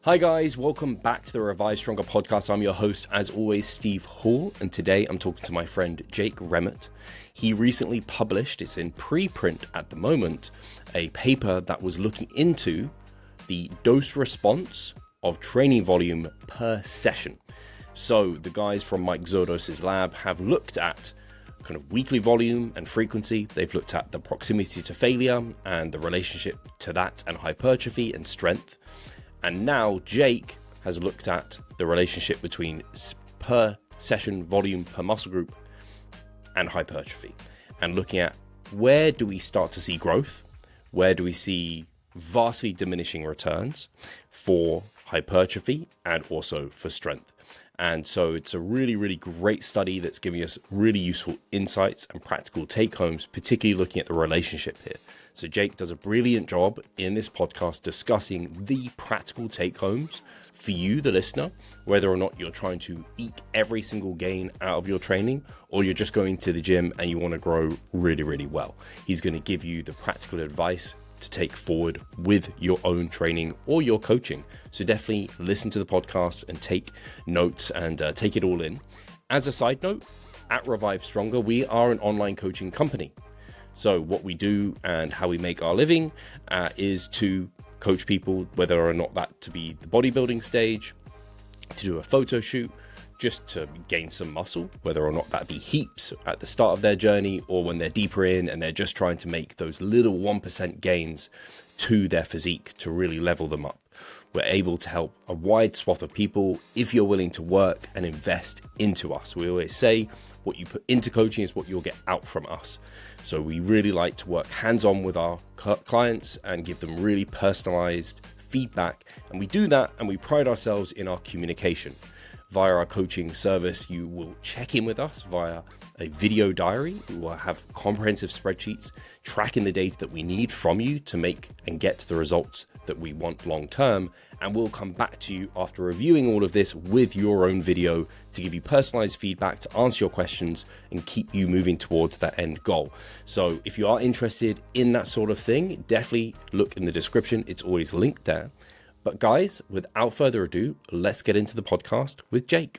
Hi guys, welcome back to the Revive Stronger podcast. I'm your host, as always, Steve Hall, and today I'm talking to my friend Jake Remmert. He recently published, it's in preprint at the moment, a paper that was looking into the dose response of training volume per session. So the guys from Mike Zodos' lab have looked at kind of weekly volume and frequency. They've looked at the proximity to failure and the relationship to that and hypertrophy and strength. And now Jake has looked at the relationship between per session volume per muscle group and hypertrophy, and looking at where do we start to see growth, where do we see vastly diminishing returns for hypertrophy and also for strength. And so it's a really, really great study that's giving us really useful insights and practical take-homes, particularly looking at the relationship here. So Jake does a brilliant job in this podcast discussing the practical take-homes for you, the listener, whether or not you're trying to eke every single gain out of your training, or you're just going to the gym and you want to grow really, really well. He's going to give you the practical advice to take forward with your own training or your coaching. So definitely listen to the podcast and take notes and take it all in. As a side note, at Revive Stronger, we are an online coaching company. So what we do and how we make our living is to coach people, whether or not that to be the bodybuilding stage, to do a photo shoot, just to gain some muscle, whether or not that be heaps at the start of their journey or when they're deeper in and they're just trying to make those little 1% gains to their physique to really level them up. We're able to help a wide swath of people if you're willing to work and invest into us. We always say what you put into coaching is what you'll get out from us. So we really like to work hands-on with our clients and give them really personalized feedback. And we do that and we pride ourselves in our communication. Via our coaching service, you will check in with us via a video diary. We will have comprehensive spreadsheets tracking the data that we need from you to make and get the results that we want long term. And we'll come back to you after reviewing all of this with your own video to give you personalized feedback, to answer your questions and keep you moving towards that end goal. So if you are interested in that sort of thing, definitely look in the description. It's always linked there. But guys, without further ado, let's get into the podcast with Jake.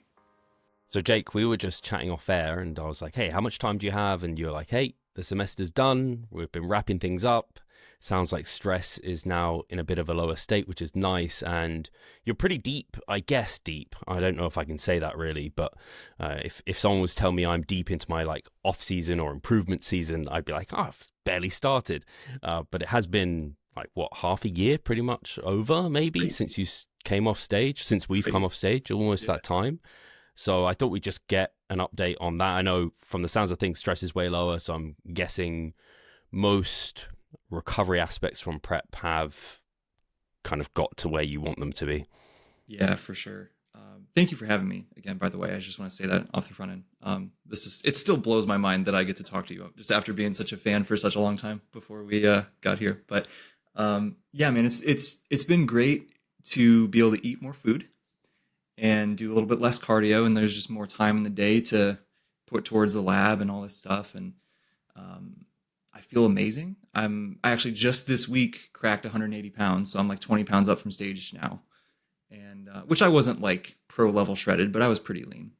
So Jake, we were just chatting off air and I was like, hey, how much time do you have? And you're like, hey, the semester's done. We've been wrapping things up. Sounds like stress is now in a bit of a lower state, which is nice. And you're pretty deep, I guess deep. I don't know if I can say that really, but if someone was telling me I'm deep into my like off season or improvement season, I'd be like, oh, I've barely started. But it has been like what, half a year pretty much over maybe since you came off stage, since we've come off stage, almost that time. So I thought we'd just get an update on that. I know from the sounds of things, stress is way lower. So I'm guessing most recovery aspects from prep have kind of got to where you want them to be. Yeah, for sure. Thank you for having me again, by the way. I just want to say that off the front end. It still blows my mind that I get to talk to you just after being such a fan for such a long time before we got here. But yeah, man, it's been great to be able to eat more food and do a little bit less cardio, and there's just more time in the day to put towards the lab and all this stuff. And I feel amazing. I actually just this week cracked 180 pounds, so I'm like 20 pounds up from stage now, and which I wasn't like pro level shredded, but I was pretty lean.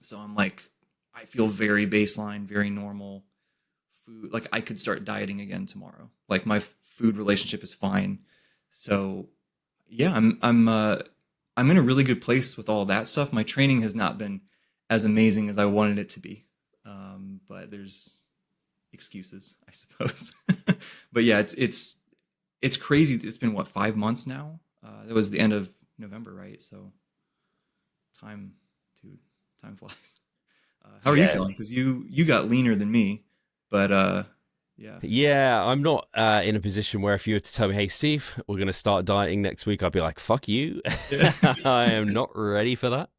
So I'm like, I feel very baseline, very normal. Food, like I could start dieting again tomorrow. Like my food relationship is fine. So yeah, I'm in a really good place with all that stuff. My training has not been as amazing as I wanted it to be. But there's excuses, I suppose. But yeah, it's crazy. It's been what, 5 months now? That was the end of November, right? So time flies. How are you feeling? Because you got leaner than me. But yeah, I'm not in a position where if you were to tell me, hey, Steve, we're going to start dieting next week, I'd be like, fuck you. Yeah. I am not ready for that.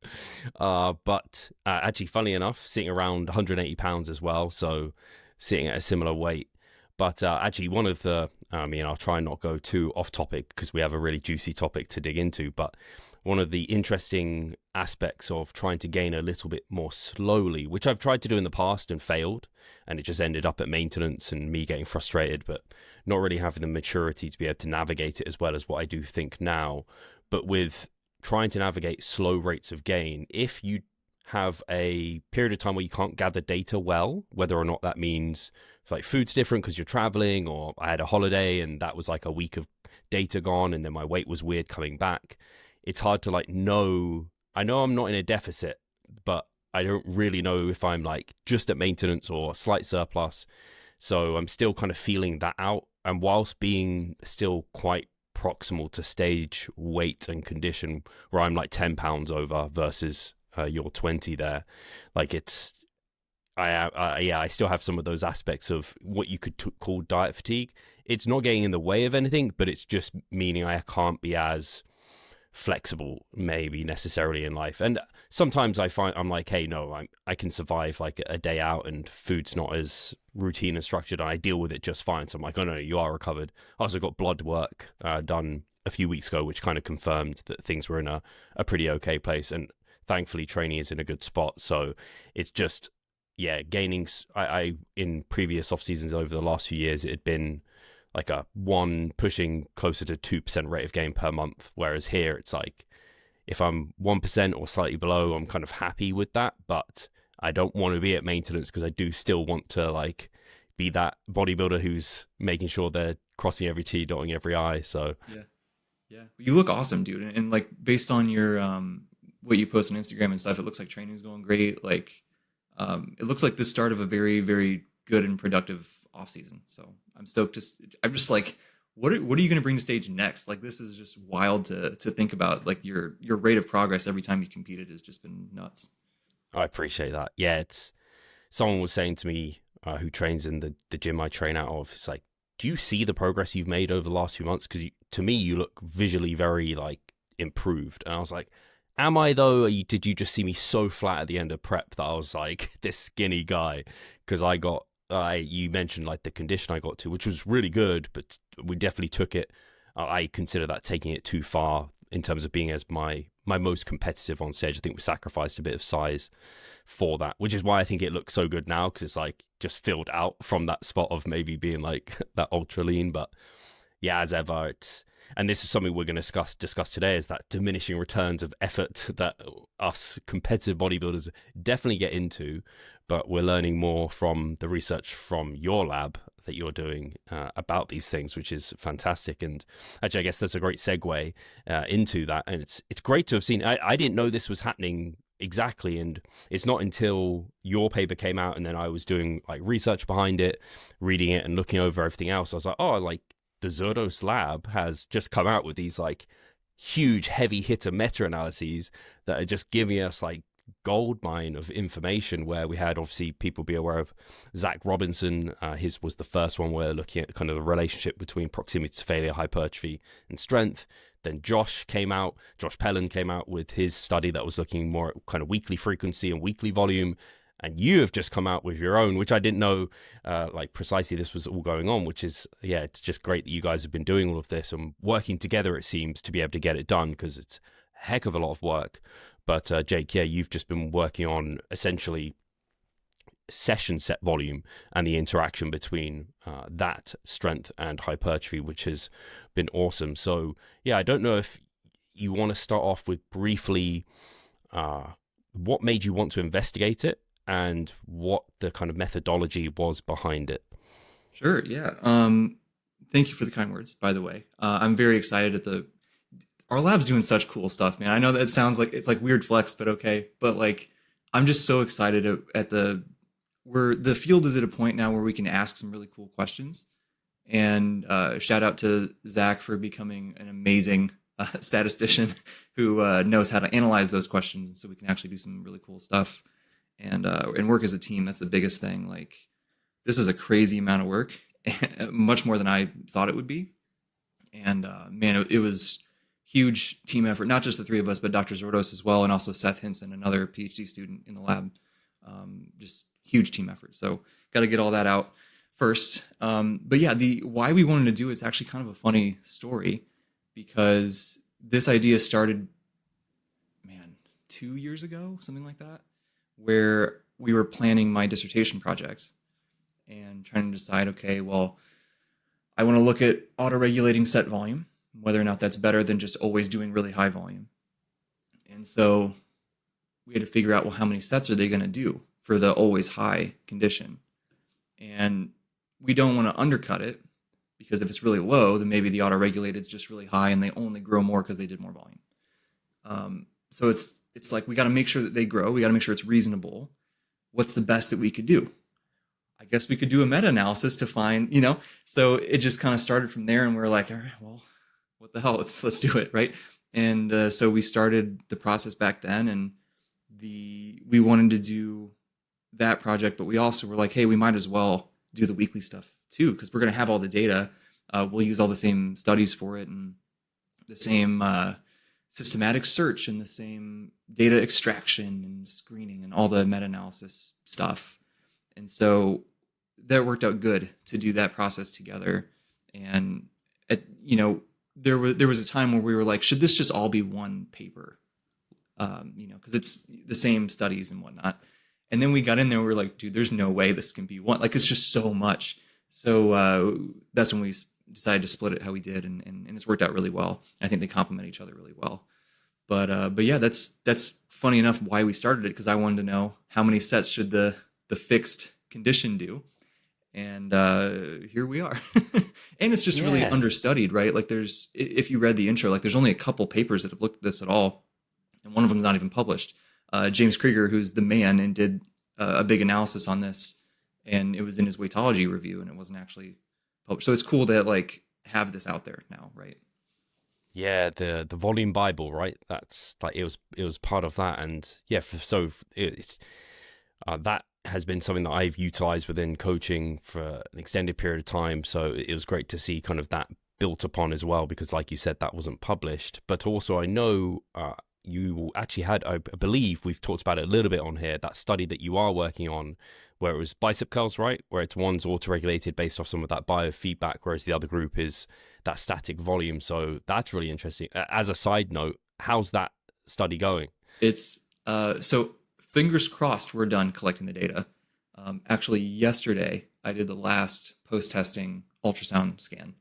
But actually, funny enough, sitting around 180 pounds as well. So sitting at a similar weight. But actually, one of the, I'll try and not go too off topic because we have a really juicy topic to dig into. But one of the interesting aspects of trying to gain a little bit more slowly, which I've tried to do in the past and failed, and it just ended up at maintenance and me getting frustrated, but not really having the maturity to be able to navigate it as well as what I do think now. but with trying to navigate slow rates of gain, if you have a period of time where you can't gather data well, whether or not that means like food's different because you're traveling, or I had a holiday and that was like a week of data gone and then my weight was weird coming back, it's hard to like know. I know I'm not in a deficit, but I don't really know if I'm like just at maintenance or slight surplus. So I'm still kind of feeling that out. And whilst being still quite proximal to stage weight and condition, where I'm like 10 pounds over versus you're 20 there, like it's, I still have some of those aspects of what you could call diet fatigue. It's not getting in the way of anything, but it's just meaning I can't be as flexible maybe necessarily in life. And sometimes I find I'm like, hey, no, I can survive like a day out and food's not as routine and structured and I deal with it just fine. So I'm like, oh no, you are recovered. I also got blood work done a few weeks ago, which kind of confirmed that things were in a pretty okay place, and thankfully training is in a good spot. So it's just, yeah, gaining. I in previous off seasons over the last few years, it had been like a 1 pushing closer to 2% rate of gain per month. Whereas here it's like, if I'm 1% or slightly below, I'm kind of happy with that, but I don't want to be at maintenance because I do still want to like be that bodybuilder who's making sure they're crossing every T, dotting every I. So yeah, you look awesome, dude. And like based on your what you post on Instagram and stuff, it looks like training's going great. Like it looks like the start of a very, very good and productive off season. So I'm stoked. I'm just like, what are you going to bring to stage next? Like this is just wild to think about. Like your rate of progress every time you competed has just been nuts. I appreciate that. Yeah, it's someone was saying to me who trains in the gym I train out of. It's like, do you see the progress you've made over the last few months? Because to me, you look visually very like improved. And I was like, am I though? Or did you just see me so flat at the end of prep that I was like this skinny guy? Because I got, you mentioned like the condition I got to, which was really good, but we definitely took it. I consider that taking it too far in terms of being as my most competitive on stage. I think we sacrificed a bit of size for that, which is why I think it looks so good now, because it's like just filled out from that spot of maybe being like that ultra lean. But yeah, as ever, it's, and this is something we're going to discuss today, is that diminishing returns of effort that us competitive bodybuilders definitely get into, but we're learning more from the research from your lab that you're doing about these things, which is fantastic. And actually, I guess that's a great segue into that. And it's great to have seen. I didn't know this was happening exactly, and it's not until your paper came out and then I was doing like research behind it, reading it and looking over everything else. I was like, oh, like the Zerdos lab has just come out with these like huge heavy hitter meta-analyses that are just giving us like gold mine of information, where we had obviously people be aware of Zach Robinson. His was the first one where looking at kind of the relationship between proximity to failure, hypertrophy and strength. Then Josh Pellin came out with his study that was looking more at kind of weekly frequency and weekly volume. And you have just come out with your own, which I didn't know like precisely this was all going on, which is, yeah, it's just great that you guys have been doing all of this and working together, it seems, to be able to get it done, because it's a heck of a lot of work. But Jake, yeah, you've just been working on essentially session set volume and the interaction between that strength and hypertrophy, which has been awesome. So yeah, I don't know if you want to start off with briefly what made you want to investigate it and what the kind of methodology was behind it. Sure. Yeah. Thank you for the kind words, by the way. I'm very excited at our lab's doing such cool stuff, man. I know that it sounds like it's like weird flex, but okay. But like, I'm just so excited at where the field is at a point now where we can ask some really cool questions. And shout out to Zach for becoming an amazing statistician who knows how to analyze those questions, and so we can actually do some really cool stuff and work as a team. That's the biggest thing. Like, this is a crazy amount of work, much more than I thought it would be. And man, it was huge team effort, not just the three of us, but Dr. Zordos as well, and also Seth Hinson, another PhD student in the lab. Just huge team effort. So got to get all that out first. But yeah, the why we wanted to do it's actually kind of a funny story, because this idea started, man, 2 years ago, something like that, where we were planning my dissertation project and trying to decide, okay, well, I want to look at auto-regulating set volume. whether or not that's better than just always doing really high volume. And so we had to figure out, well, how many sets are they going to do for the always high condition? And we don't want to undercut it, because if it's really low, then maybe the auto-regulated is just really high and they only grow more because they did more volume. So it's like, we got to make sure that they grow. We got to make sure it's reasonable. What's the best that we could do? I guess we could do a meta-analysis to find, so it just kind of started from there, and we were like, all right, well, what the hell? Let's do it. Right. And so we started the process back then, and we wanted to do that project, but we also were like, hey, we might as well do the weekly stuff too, because we're going to have all the data. We'll use all the same studies for it, and the same systematic search, and the same data extraction and screening and all the meta-analysis stuff. And so that worked out good to do that process together. And there was a time where we were like, should this just all be one paper? Because it's the same studies and whatnot. And then we got in there, and we were like, dude, there's no way this can be one. Like, it's just so much. So that's when we decided to split it how we did, and it's worked out really well. I think they complement each other really well. But yeah, that's funny enough why we started it, because I wanted to know how many sets should the fixed condition do, and here we are. And it's just really understudied, right? Like, if you read the intro, like, there's only a couple papers that have looked at this at all, and one of them is not even published. James Krieger, who's the man, and did a big analysis on this, and it was in his weightology review, and it wasn't actually published. So it's cool to like have this out there now, right? Yeah, the volume Bible, right? That's like, it was part of that, and yeah, so it's that has been something that I've utilized within coaching for an extended period of time. So it was great to see kind of that built upon as well, because like you said, that wasn't published. But also, I know you actually had, I believe we've talked about it a little bit on here, that study that you are working on, where it was bicep curls, right? Where it's one's auto-regulated based off some of that biofeedback, whereas the other group is that static volume. So that's really interesting. As a side note, how's that study going? It's so fingers crossed we're done collecting the data. Actually, yesterday I did the last post-testing ultrasound scan.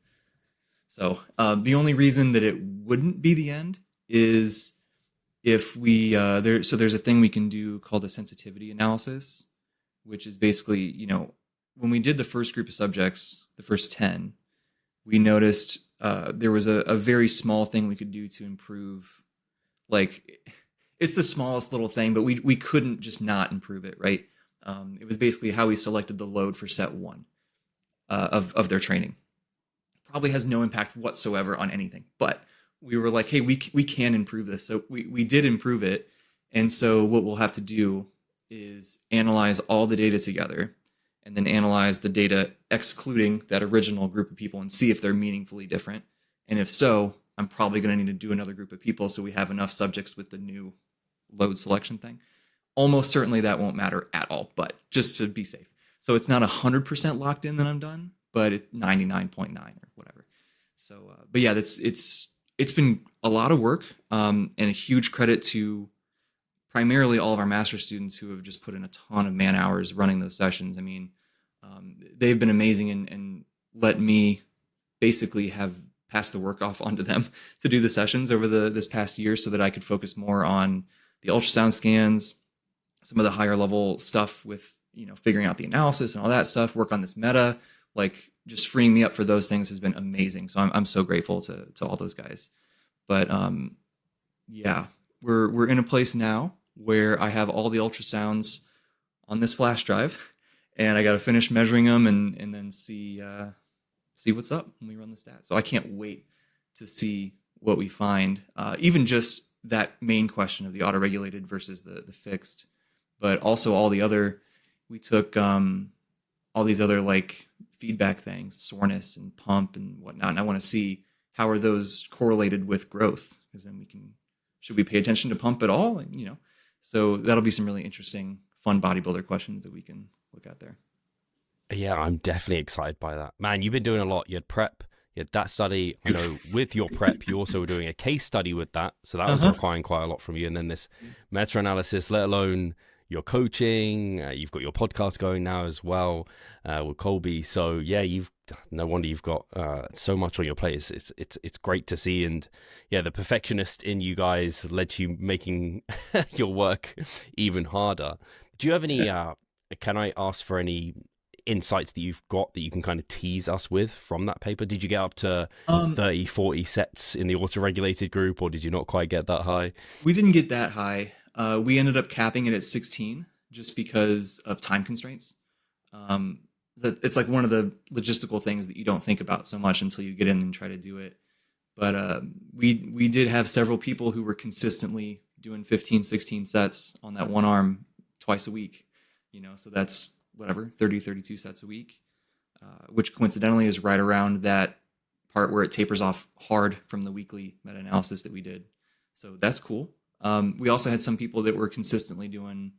So the only reason that it wouldn't be the end is if we there's a thing we can do called a sensitivity analysis, which is basically, when we did the first group of subjects, the first 10, we noticed there was a very small thing we could do to improve. Like, it's the smallest little thing, but we couldn't just not improve it, right? It was basically how we selected the load for set 1 of their training. Probably has no impact whatsoever on anything, but we were like, hey, we can improve this. So we did improve it. And so what we'll have to do is analyze all the data together, and then analyze the data excluding that original group of people and see if they're meaningfully different. And if so, I'm probably going to need to do another group of people so we have enough subjects with the new load selection thing. Almost certainly that won't matter at all, but just to be safe. So it's not 100% locked in that I'm done, but it's 99.9 or whatever. So, but yeah, it's been a lot of work, and a huge credit to primarily all of our master students who have just put in a ton of man hours running those sessions. I mean, they've been amazing and let me basically have passed the work off onto them to do the sessions over this past year, so that I could focus more on the ultrasound scans, some of the higher level stuff with, figuring out the analysis and all that stuff, work on this meta. Like, just freeing me up for those things has been amazing. So I'm so grateful to all those guys. But yeah, we're in a place now where I have all the ultrasounds on this flash drive, and I got to finish measuring them and then see what's up when we run the stats. So I can't wait to see what we find. Even just that main question of the auto-regulated versus the fixed, but also all the other. We took all these other like feedback things, soreness and pump and whatnot, and I want to see how are those correlated with growth, because then should we pay attention to pump at all? So that'll be some really interesting, fun bodybuilder questions that we can look at there. Yeah, I'm definitely excited by that. Man, you've been doing a lot. You had prep, you had that study. I know with your prep, you also were doing a case study with that. So that was requiring quite a lot from you. And then this meta-analysis, let alone, your coaching. You've got your podcast going now as well with Colby. So yeah, no wonder you've got so much on your plate. It's great to see, and yeah, the perfectionist in you guys led to you making your work even harder. Do you have any? Can I ask for any insights that you've got that you can kind of tease us with from that paper? Did you get up to 30, 40 sets in the auto-regulated group, or did you not quite get that high? We didn't get that high. We ended up capping it at 16 just because of time constraints. It's like one of the logistical things that you don't think about so much until you get in and try to do it. But we did have several people who were consistently doing 15, 16 sets on that one arm twice a week. So that's whatever, 30, 32 sets a week, which coincidentally is right around that part where it tapers off hard from the weekly meta-analysis that we did. So that's cool. We also had some people that were consistently doing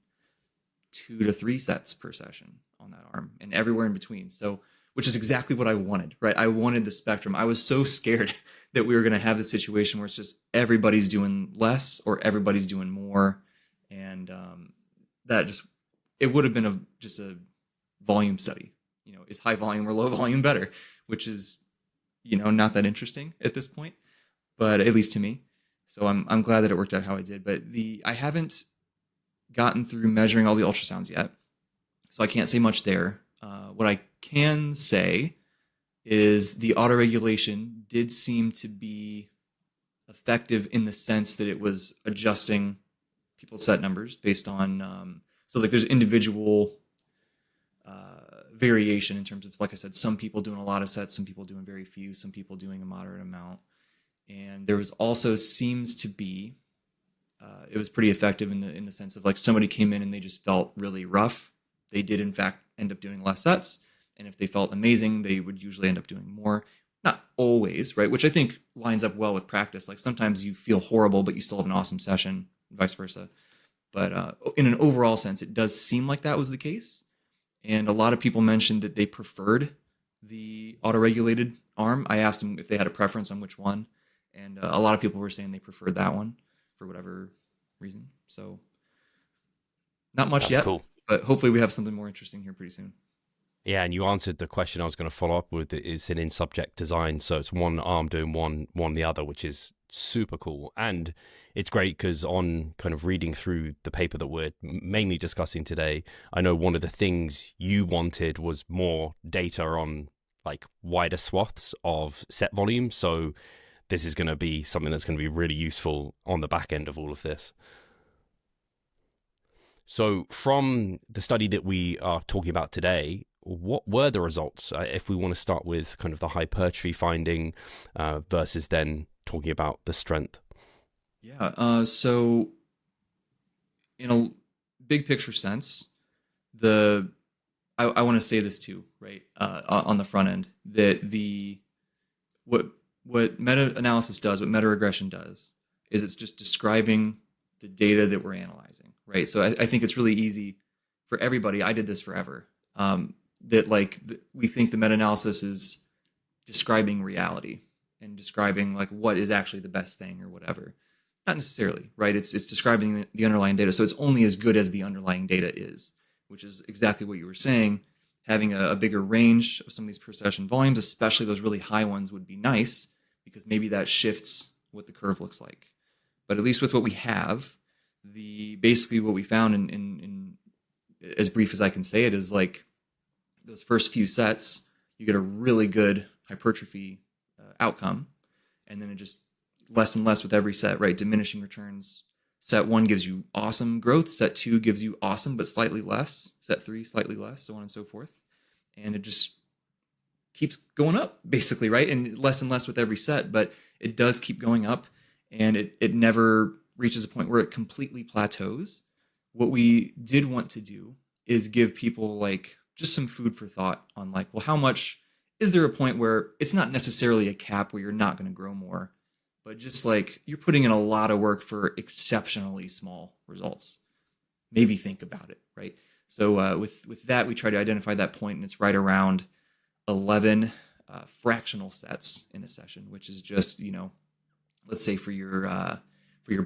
2 to 3 sets per session on that arm and everywhere in between. So, which is exactly what I wanted, right? I wanted the spectrum. I was so scared that we were going to have this situation where it's just everybody's doing less or everybody's doing more. And it would have been just a volume study. Is high volume or low volume better? Which is, not that interesting at this point, but at least to me. So I'm glad that it worked out how it did. But I haven't gotten through measuring all the ultrasounds yet, so I can't say much there. What I can say is the autoregulation did seem to be effective in the sense that it was adjusting people's set numbers based on so like there's individual variation in terms of, like I said, some people doing a lot of sets, some people doing very few, some people doing a moderate amount. And there was also seems to be, it was pretty effective in the sense of like somebody came in and they just felt really rough. They did in fact end up doing less sets. And if they felt amazing, they would usually end up doing more. Not always, right? Which I think lines up well with practice. Like sometimes you feel horrible, but you still have an awesome session, vice versa. But in an overall sense, it does seem like that was the case. And a lot of people mentioned that they preferred the autoregulated arm. I asked them if they had a preference on which one. And a lot of people were saying they preferred that one for whatever reason. So not much yet, cool. But hopefully we have something more interesting here pretty soon. Yeah, and you answered the question I was going to follow up with. Is an in-subject design, so it's one arm doing one the other, which is super cool. And it's great because on kind of reading through the paper that we're mainly discussing today, I know one of the things you wanted was more data on like wider swaths of set volume. So this is going to be something that's going to be really useful on the back end of all of this. So from the study that we are talking about today, what were the results? If we want to start with kind of the hypertrophy finding versus then talking about the strength. Yeah. So in a big picture sense, I want to say this too, right? On the front end, that what meta-analysis does, what meta-regression does, is it's just describing the data that we're analyzing, right? So I think it's really easy for everybody. I did this forever. We think the meta-analysis is describing reality and describing like what is actually the best thing or whatever. Not necessarily, right? It's describing the underlying data. So it's only as good as the underlying data is, which is exactly what you were saying. Having a bigger range of some of these per session volumes, especially those really high ones, would be nice because maybe that shifts what the curve looks like. But at least with what we have, basically what we found in as brief as I can say it is like those first few sets, you get a really good hypertrophy outcome. And then it just less and less with every set, right? Diminishing returns. Set 1 gives you awesome growth. Set 2 gives you awesome, but slightly less. Set 3, slightly less, so on and so forth. And it just keeps going up, basically, right? And less with every set, but it does keep going up. And it never reaches a point where it completely plateaus. What we did want to do is give people like just some food for thought on like, well, how much is there a point where it's not necessarily a cap where you're not going to grow more, but just like you're putting in a lot of work for exceptionally small results. Maybe think about it, right? So with that, we try to identify that point, and it's right around 11 fractional sets in a session, which is just, let's say for your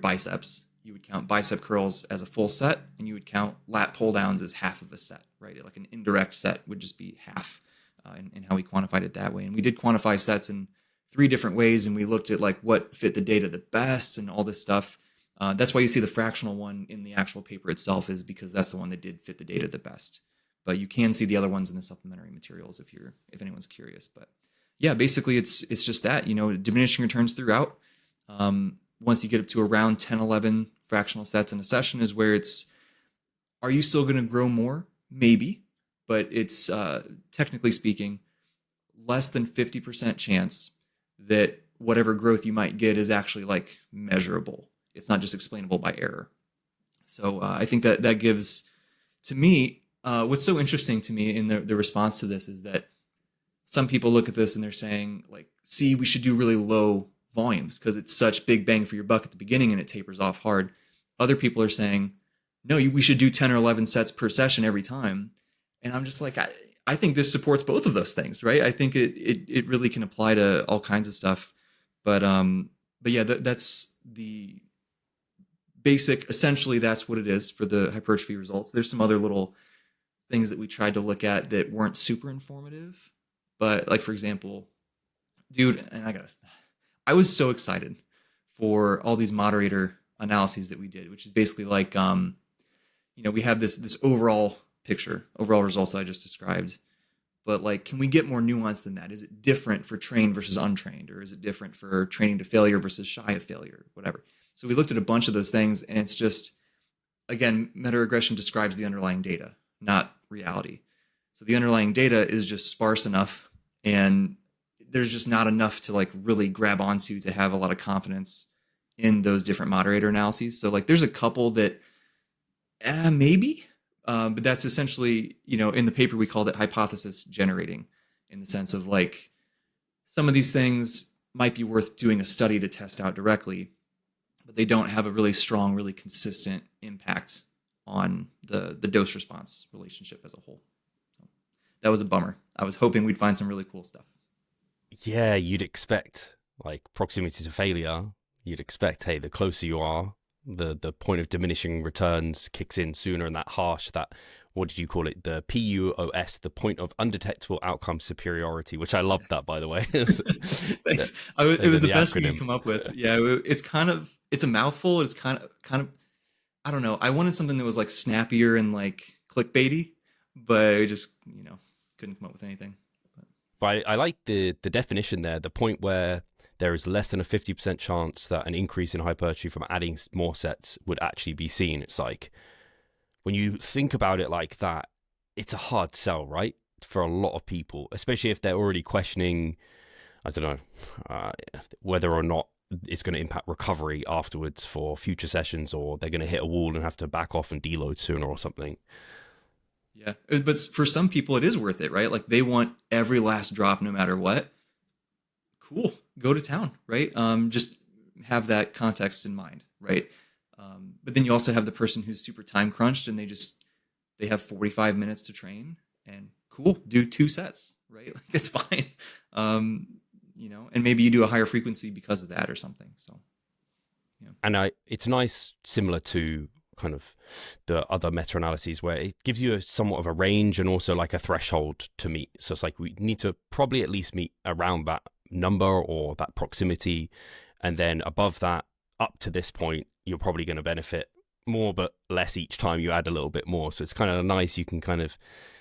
biceps, you would count bicep curls as a full set, and you would count lat pull downs as half of a set, right? Like an indirect set would just be half, in how we quantified it that way. And we did quantify sets in 3 different ways, and we looked at like what fit the data the best and all this stuff. That's why you see the fractional one in the actual paper itself, is because that's the one that did fit the data the best. But you can see the other ones in the supplementary materials if anyone's curious. But yeah, basically it's just that, diminishing returns throughout. Once you get up to around 10, 11 fractional sets in a session is where are you still going to grow more? Maybe, but it's technically speaking, less than 50% chance that whatever growth you might get is actually like measurable. It's not just explainable by error. So I think that gives, to me, what's so interesting to me in the response to this is that some people look at this and they're saying, like, see, we should do really low volumes because it's such big bang for your buck at the beginning and it tapers off hard. Other people are saying, no, we should do 10 or 11 sets per session every time. And I'm just like, I think this supports both of those things, right? I think it really can apply to all kinds of stuff. But yeah, that's the basic, essentially that's what it is for the hypertrophy results. There's some other little things that we tried to look at that weren't super informative. But like, for example, dude, and I was so excited for all these moderator analyses that we did, which is basically like, we have this overall picture, overall results that I just described. But like, can we get more nuance than that? Is it different for trained versus untrained? Or is it different for training to failure versus shy of failure? Whatever. So we looked at a bunch of those things, and it's just, again, meta-regression describes the underlying data, not reality. So the underlying data is just sparse enough, and there's just not enough to like really grab onto to have a lot of confidence in those different moderator analyses. So like, there's a couple that maybe, but that's essentially, in the paper we called it hypothesis generating, in the sense of like, some of these things might be worth doing a study to test out directly, but they don't have a really strong, really consistent impact on the dose response relationship as a whole. So that was a bummer. I was hoping we'd find some really cool stuff. Yeah, you'd expect like proximity to failure. You'd expect, hey, the closer you are, the point of diminishing returns kicks in sooner, and what did you call it? The PUOS, the point of undetectable outcome superiority, which I loved that, by the way. Thanks. It was the best we could come up with. Yeah, it's a mouthful. It's kind of, I don't know. I wanted something that was like snappier and like clickbaity, but I just, couldn't come up with anything. But I like the definition there, the point where there is less than a 50% chance that an increase in hypertrophy from adding more sets would actually be seen. It's like, when you think about it like that, it's a hard sell, right? For a lot of people, especially if they're already questioning, I don't know, whether or not it's going to impact recovery afterwards for future sessions, or they're going to hit a wall and have to back off and deload sooner or something. Yeah, but for some people, it is worth it, right? Like, they want every last drop no matter what. Cool, go to town, right? Just have that context in mind, right? But then you also have the person who's super time crunched and they have 45 minutes to train, and cool, do 2 sets, right? Like, it's fine. And maybe you do a higher frequency because of that or something. So, yeah. And it's nice, similar to kind of the other meta-analyses, where it gives you somewhat of a range and also like a threshold to meet. So it's like, we need to probably at least meet around that number or that proximity, and then above that, up to this point, you're probably going to benefit more but less each time you add a little bit more. So it's kind of nice. You can kind of,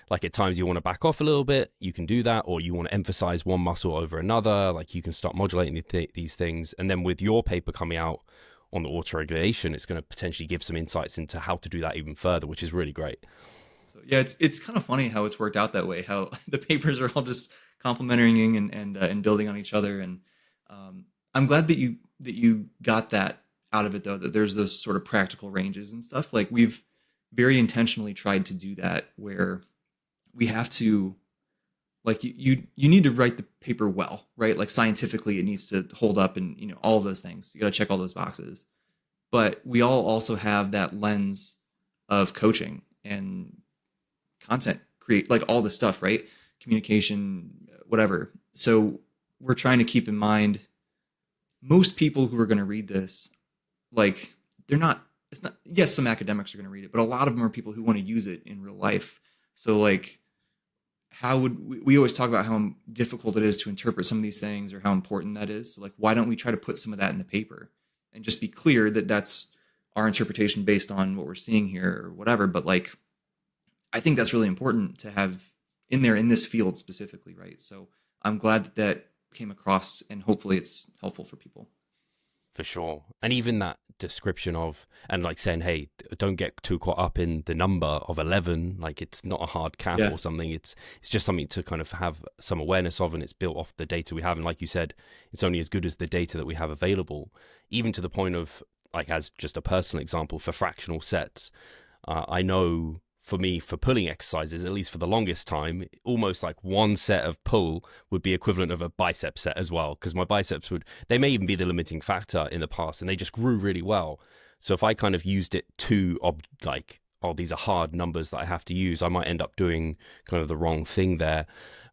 like, at times you want to back off a little bit, you can do that, or you want to emphasize one muscle over another, like you can start modulating these things. And then with your paper coming out on the autoregulation, it's going to potentially give some insights into how to do that even further, which is really great. So yeah, it's kind of funny how it's worked out that way, how the papers are all just complementing and building on each other. And I'm glad that you got that out of it, though, that there's those sort of practical ranges and stuff. Like, we've very intentionally tried to do that, where we have to, like, you need to write the paper well, right? Like, scientifically it needs to hold up, and all of those things. You got to check all those boxes. But we all also have that lens of coaching and content create, like, all this stuff, right? Communication, whatever. So we're trying to keep in mind, most people who are going to read this, like, they're not it's not, yes, some academics are going to read it, but a lot of them are people who want to use it in real life. So like, how would we always talk about how difficult it is to interpret some of these things or how important that is. So like, why don't we try to put some of that in the paper and just be clear that that's our interpretation based on what we're seeing here or whatever. But like, I think that's really important to have in there in this field specifically. Right. So I'm glad that that came across and hopefully it's helpful for people. For sure. And even that description of, and like saying, hey, don't get too caught up in the number of 11, like it's not a hard cap Yeah. or something. It's just something to kind of have some awareness of, and it's built off the data we have. And like you said, it's only as good as the data that we have available, even to the point of, like, as just a personal example, for fractional sets. I know for me, for pulling exercises, at least for the longest time, almost like one set of pull would be equivalent of a bicep set as well, because my biceps they may even be the limiting factor in the past, and they just grew really well. So if I kind of used it to like, oh, these are hard numbers that I have to use, I might end up doing kind of the wrong thing there.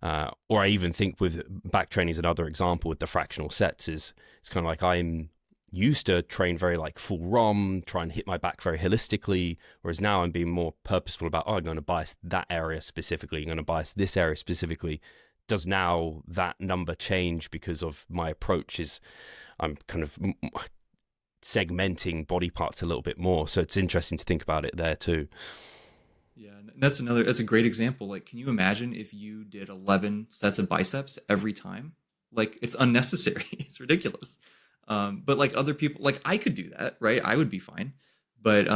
Or I even think with back training is another example with the fractional sets, is it's kind of like I'm used to train very like full ROM, try and hit my back very holistically, whereas now I'm being more purposeful about, oh, I'm going to bias that area specifically, I'm going to bias this area specifically. Does now that number change because of my approach? Is I'm kind of segmenting body parts a little bit more, so it's interesting to think about it there too. Yeah, and that's a great example. Like, can you imagine if you did 11 sets of biceps every time? Like, it's unnecessary. It's ridiculous. But like other people, like I could do that, right? I would be fine. But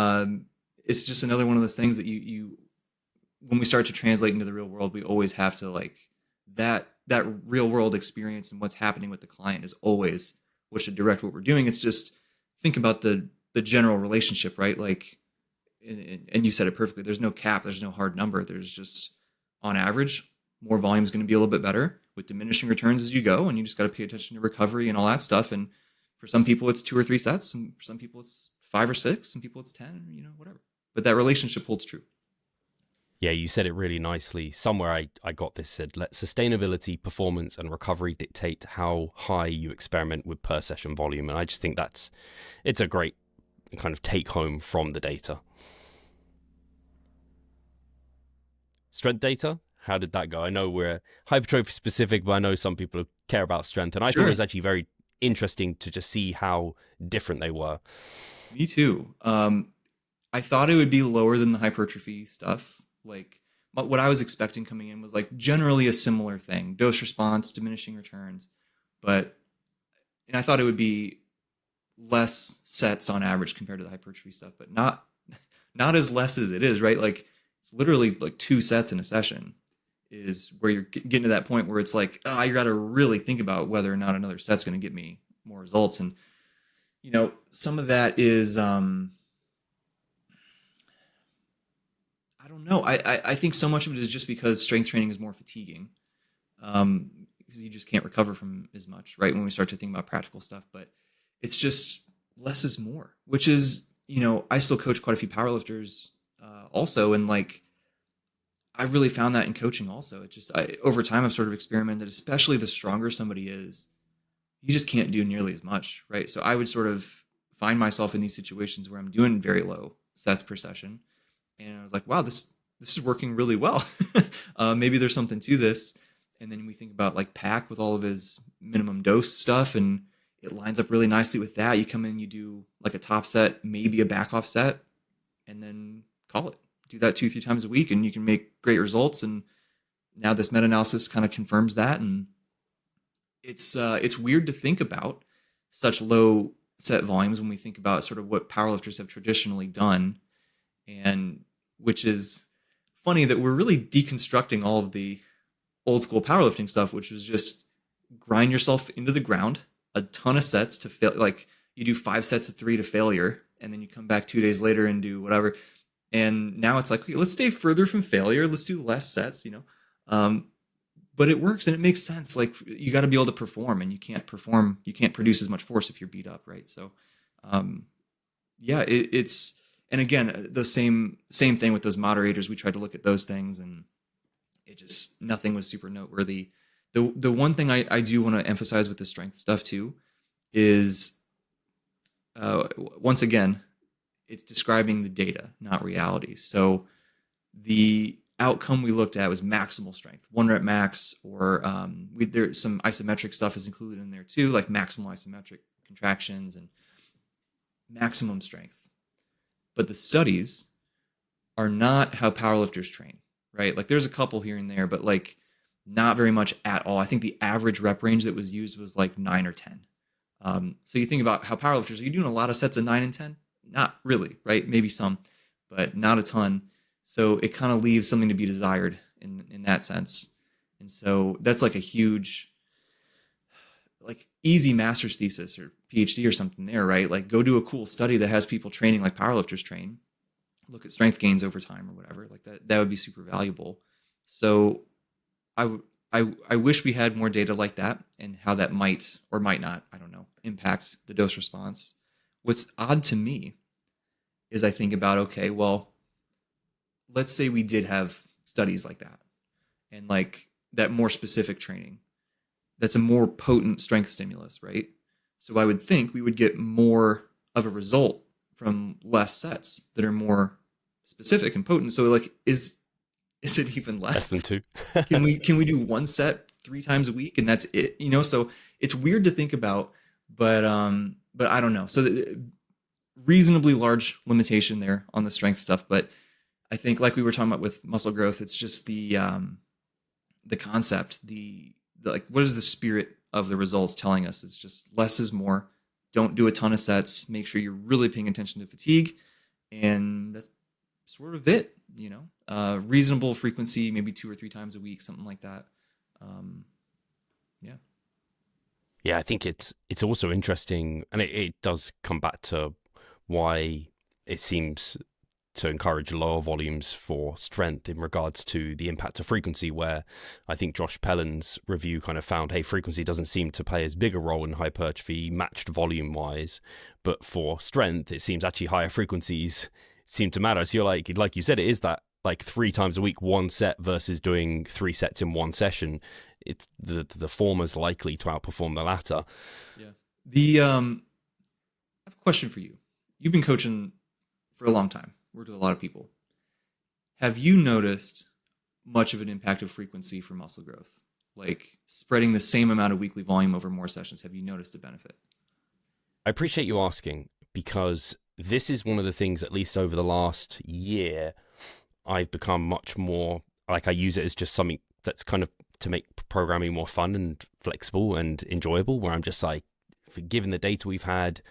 it's just another one of those things that you when we start to translate into the real world, we always have to like that real world experience and what's happening with the client is always what should direct what we're doing. It's just think about the general relationship, right? Like, and you said it perfectly. There's no cap. There's no hard number. There's just on average, more volume is going to be a little bit better with diminishing returns as you go. And you just got to pay attention to recovery and all that stuff. And for some people, it's 2 or 3 sets. And for some people, it's 5 or 6. Some people, it's 10, whatever. But that relationship holds true. Yeah, you said it really nicely. Somewhere I got this said, let sustainability, performance, and recovery dictate how high you experiment with per session volume. And I just think it's a great kind of take home from the data. Strength data, how did that go? I know we're hypertrophy specific, but I know some people care about strength. And I thought it Sure. was actually very interesting to just see how different they were. Me too. I thought it would be lower than the hypertrophy stuff. Like what I was expecting coming in was like generally a similar thing, dose response, diminishing returns, and I thought it would be less sets on average compared to the hypertrophy stuff, but not as less as it is, right? Like it's literally like 2 sets in a session is where you're getting to that point where it's like, oh, you got to really think about whether or not another set's going to get me more results. And some of that is I don't know. I think so much of it is just because strength training is more fatiguing, because you just can't recover from as much, right? When we start to think about practical stuff, but it's just less is more, which is, I still coach quite a few powerlifters also. And like, I really found that in coaching also. It just, over time, I've sort of experimented, especially the stronger somebody is, you just can't do nearly as much, right? So I would sort of find myself in these situations where I'm doing very low sets per session. And I was like, wow, this is working really well. Maybe there's something to this. And then we think about like Pac with all of his minimum dose stuff, and it lines up really nicely with that. You come in, you do like a top set, maybe a back off set, and then call it. Do that 2-3 times a week, and you can make great results. And now this meta-analysis kind of confirms that. And it's weird to think about such low set volumes when we think about sort of what powerlifters have traditionally done, and which is funny that we're really deconstructing all of the old school powerlifting stuff, which was just grind yourself into the ground, a ton of sets to fail. Like you do 5 sets of 3 to failure, and then you come back 2 days later and do whatever. And now it's like, okay, let's stay further from failure. Let's do less sets, but it works and it makes sense. Like you got to be able to perform, and you can't produce as much force if you're beat up. Right. So, yeah, it's, and again, the same thing with those moderators. We tried to look at those things, and it just, nothing was super noteworthy. The one thing I do want to emphasize with the strength stuff too is, once again, it's describing the data, not reality. So the outcome we looked at was maximal strength, 1 rep max, or there's some isometric stuff is included in there too, like maximal isometric contractions and maximum strength. But the studies are not how powerlifters train, right? Like there's a couple here and there, but like not very much at all. I think the average rep range that was used was like 9 or 10. So you think about how powerlifters, are you doing a lot of sets of 9 and 10? Not really, right? Maybe some, but not a ton. So it kind of leaves something to be desired in that sense. And so that's like a huge, like easy master's thesis or PhD or something there, right? Like go do a cool study that has people training like powerlifters train, look at strength gains over time or whatever. Like that would be super valuable. So I wish we had more data like that and how that might or might not, I don't know, impact the dose response. What's odd to me is I think about, okay, well, let's say we did have studies like that and like that more specific training. That's a more potent strength stimulus, right? So I would think we would get more of a result from less sets that are more specific and potent. So like, is it even less than 2? can we do 1 set 3 times a week and that's it? You know, so it's weird to think about, but I don't know. So the reasonably large limitation there on the strength stuff, but I think like we were talking about with muscle growth, it's just the concept, the like, what is the spirit of the results telling us? It's just less is more. Don't do a ton of sets. Make sure you're really paying attention to fatigue, and that's sort of it. You know, reasonable frequency, maybe 2 or 3 times a week, something like that. Yeah. Yeah, I think it's also interesting, and it does come back to why it seems to encourage lower volumes for strength in regards to the impact of frequency, where I think Josh Pellen's review kind of found, hey, frequency doesn't seem to play as big a role in hypertrophy, matched volume-wise, but for strength, it seems actually higher frequencies seem to matter. So you're like you said, it is that like 3 times a week, 1 set versus doing 3 sets in 1 session. It's the former's likely to outperform the latter. Yeah. I have a question for you. You've been coaching for a long time, worked with a lot of people. Have you noticed much of an impact of frequency for muscle growth? Like spreading the same amount of weekly volume over more sessions, have you noticed a benefit? I appreciate you asking, because this is one of the things, at least over the last year, I've become much more, like I use it as just something that's kind of to make programming more fun and flexible and enjoyable, where I'm just like, given the data we've had,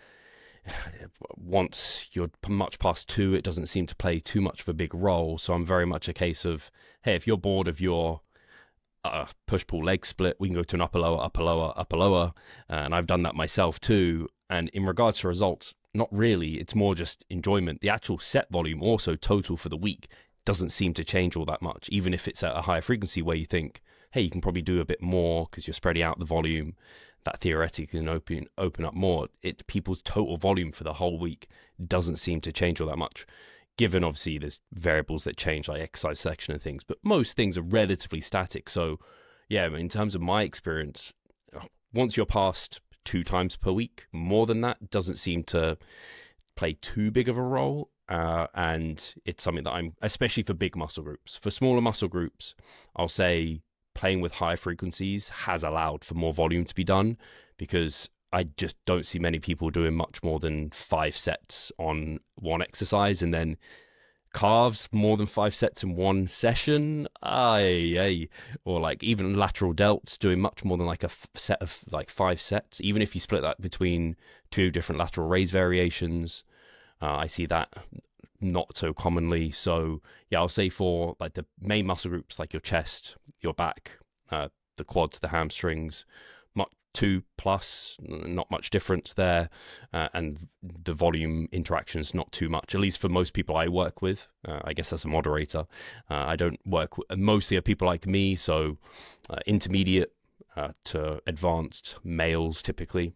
once you're much past 2, it doesn't seem to play too much of a big role. So I'm very much a case of, hey, if you're bored of your push-pull leg split, we can go to an upper lower, upper lower, upper lower. And I've done that myself too. And in regards to results, not really. It's more just enjoyment. The actual set volume, also total for the week, doesn't seem to change all that much, even if it's at a higher frequency where you think, hey, you can probably do a bit more because you're spreading out the volume. That theoretically can open up more. People's total volume for the whole week doesn't seem to change all that much, given obviously there's variables that change like exercise selection and things, but most things are relatively static. So yeah, in terms of my experience, once you're past 2 times per week, more than that doesn't seem to play too big of a role. And it's something that I'm, especially for big muscle groups. For smaller muscle groups, I'll say playing with high frequencies has allowed for more volume to be done, because I just don't see many people doing much more than 5 sets on one exercise, and then calves more than 5 sets in 1 session. Or like even lateral delts doing much more than like a set of like 5 sets, even if you split that between 2 different lateral raise variations. I see that not so commonly. So yeah, I'll say for like the main muscle groups, like your chest, your back, the quads, the hamstrings, 2+, not much difference there, and the volume interactions not too much, at least for most people I work with. I guess as a moderator, I don't work with, mostly are people like me, so intermediate to advanced males typically.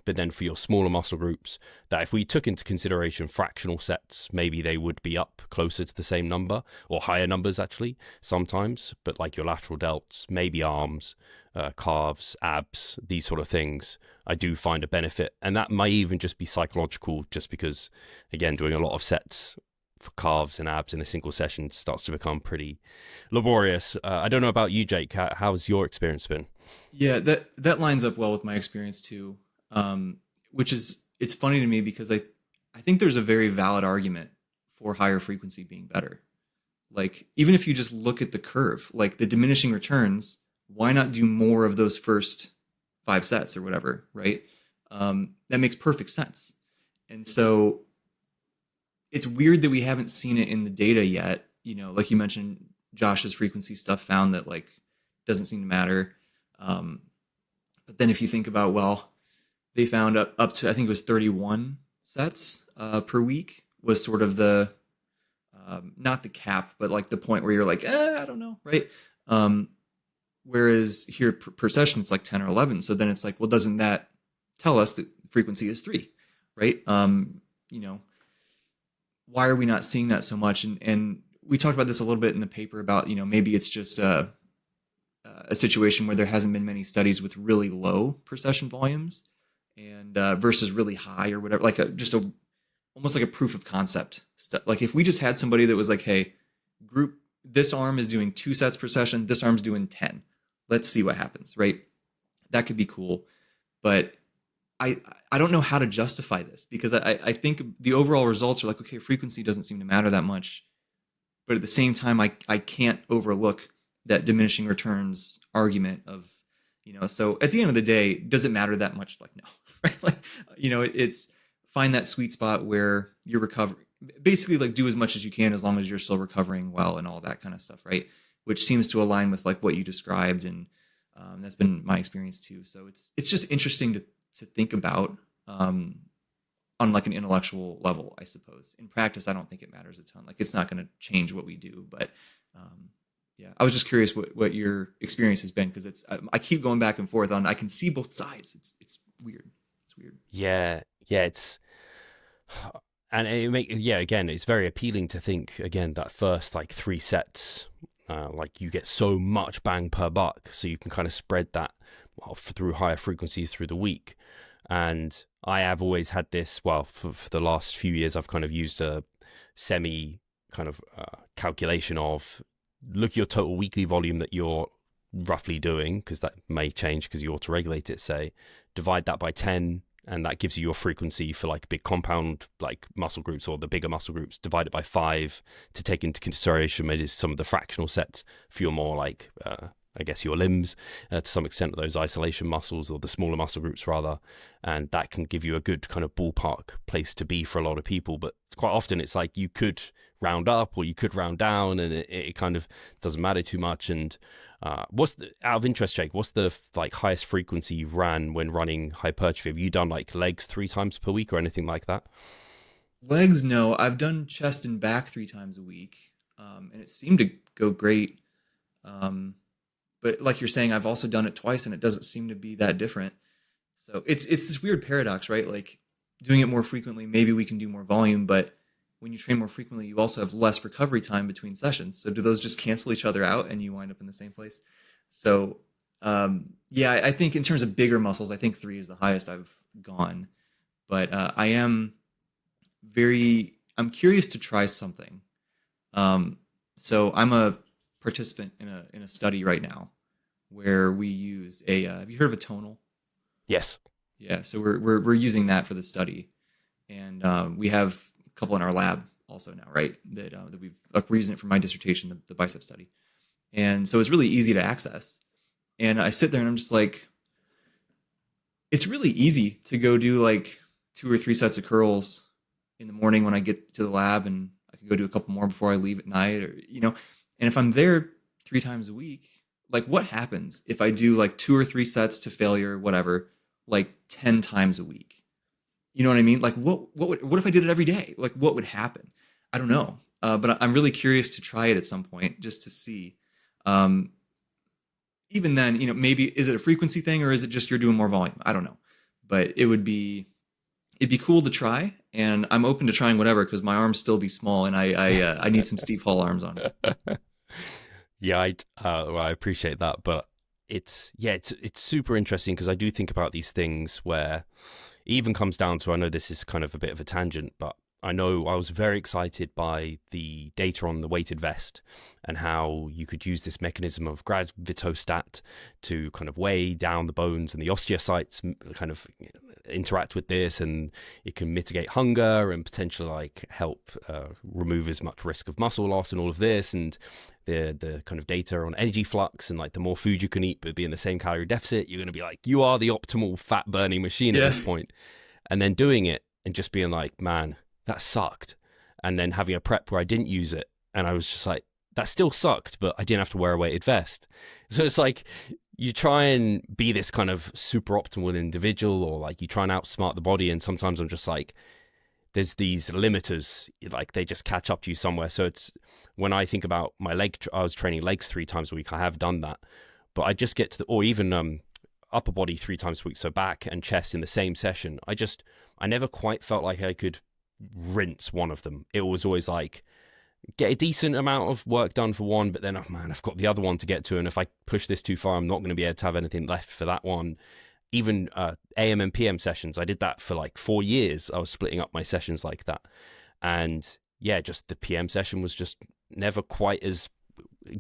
but then for your smaller muscle groups, that if we took into consideration fractional sets, maybe they would be up closer to the same number, or higher numbers actually sometimes. But like your lateral delts, maybe arms, calves, abs, these sort of things, I do find a benefit. And that may even just be psychological, just because, again, doing a lot of sets for calves and abs in a single session starts to become pretty laborious. I don't know about you, Jake. How's your experience been? Yeah, that lines up well with my experience too. Which is, it's funny to me because I think there's a very valid argument for higher frequency being better. Like, even if you just look at the curve, like the diminishing returns, why not do more of those first 5 sets or whatever, right? That makes perfect sense. And so it's weird that we haven't seen it in the data yet. You know, like you mentioned, Josh's frequency stuff found that like doesn't seem to matter. But then if you think about, well, they found up to, I think it was 31 sets per week was sort of the, not the cap, but like the point where you're like, I don't know, right? Whereas here per session, it's like 10 or 11. So then it's like, well, doesn't that tell us that frequency is 3, right? You know, why are we not seeing that so much? And we talked about this a little bit in the paper about, you know, maybe it's just a situation where there hasn't been many studies with really low per session volumes and versus really high or whatever, like almost like a proof of concept stuff. Like if we just had somebody that was like, hey, group, this arm is doing 2 sets per session, this arm's doing 10. Let's see what happens, right? That could be cool. But I don't know how to justify this because I think the overall results are like, okay, frequency doesn't seem to matter that much. But at the same time, I can't overlook that diminishing returns argument of, you know, so at the end of the day, does it matter that much? Like, no, right? Like, you know, it's find that sweet spot where you're recovering, basically like do as much as you can as long as you're still recovering well and all that kind of stuff, right? Which seems to align with like what you described. And that's been my experience too. So it's just interesting to think about on like an intellectual level, I suppose. In practice, I don't think it matters a ton. Like it's not going to change what we do, but yeah, I was just curious what your experience has been because I keep going back and forth on. I can see both sides. It's weird. It's weird. Yeah, it's and again, it's very appealing to think again that first like 3 sets, like you get so much bang per buck, so you can kind of spread that through higher frequencies through the week. And I have always had this. Well, for the last few years, I've kind of used a semi kind of calculation of look at your total weekly volume that you're roughly doing, because that may change because you auto-regulate it, say, divide that by 10, and that gives you your frequency for like big compound like muscle groups or the bigger muscle groups, divide it by 5 to take into consideration maybe some of the fractional sets for your more like I guess your limbs to some extent, those isolation muscles or the smaller muscle groups rather, and that can give you a good kind of ballpark place to be for a lot of people. But quite often it's like you could round up or you could round down, and it kind of doesn't matter too much. And out of interest, Jake, what's the like highest frequency you've ran when running hypertrophy? Have you done like legs 3 times per week or anything like that? Legs, no. I've done chest and back 3 times a week, and it seemed to go great. But like you're saying, I've also done it twice, and it doesn't seem to be that different. So it's this weird paradox, right? Like doing it more frequently, maybe we can do more volume, but when you train more frequently, you also have less recovery time between sessions. So do those just cancel each other out, and you wind up in the same place? So yeah, I think in terms of bigger muscles, I think 3 is the highest I've gone. But I'm curious to try something. So I'm a participant in a study right now where we use have you heard of a tonal? Yes. Yeah, so we're using that for the study, and we have a couple in our lab also now, right? That we're using it for my dissertation, the bicep study, and so it's really easy to access. And I sit there and I'm just like, it's really easy to go do like 2 or 3 sets of curls in the morning when I get to the lab, and I can go do a couple more before I leave at night, or you know. And if I'm there 3 times a week, like what happens if I do like 2 or 3 sets to failure, whatever, like 10 times a week? You know what I mean? Like what if I did it every day? Like what would happen? I don't know. But I'm really curious to try it at some point just to see. Even then, you know, maybe is it a frequency thing or is it just you're doing more volume? I don't know. but it'd be cool to try, and I'm open to trying whatever because my arms still be small, and I need some Steve Hall arms on me. Yeah, well, I appreciate that, but it's super interesting because I do think about these things where it even comes down to, I know this is kind of a bit of a tangent, but I know I was very excited by the data on the weighted vest and how you could use this mechanism of gravitostat to kind of weigh down the bones, and the osteocytes kind of interact with this, and it can mitigate hunger and potentially like help remove as much risk of muscle loss and all of this, and the kind of data on energy flux, and like the more food you can eat but be in the same calorie deficit, you're going to be like, you are the optimal fat burning machine at Yeah. this point. And then doing it and just being like, man, that sucked. And then having a prep where I didn't use it, and I was just like, that still sucked, but I didn't have to wear a weighted vest. So it's like you try and be this kind of super optimal individual, or like you try and outsmart the body, and sometimes I'm just like, there's these limiters, like they just catch up to you somewhere. So it's, when I think about my I was training legs 3 times a week. I have done that, but I just get to or even upper body 3 times a week, so back and chest in the same session. I never quite felt like I could rinse one of them. It was always like, get a decent amount of work done for one, but then, oh man, I've got the other one to get to, and if I push this too far, I'm not going to be able to have anything left for that one. Even AM and PM sessions, I did that for like 4 years. I was splitting up my sessions like that, and yeah, just the PM session was just never quite as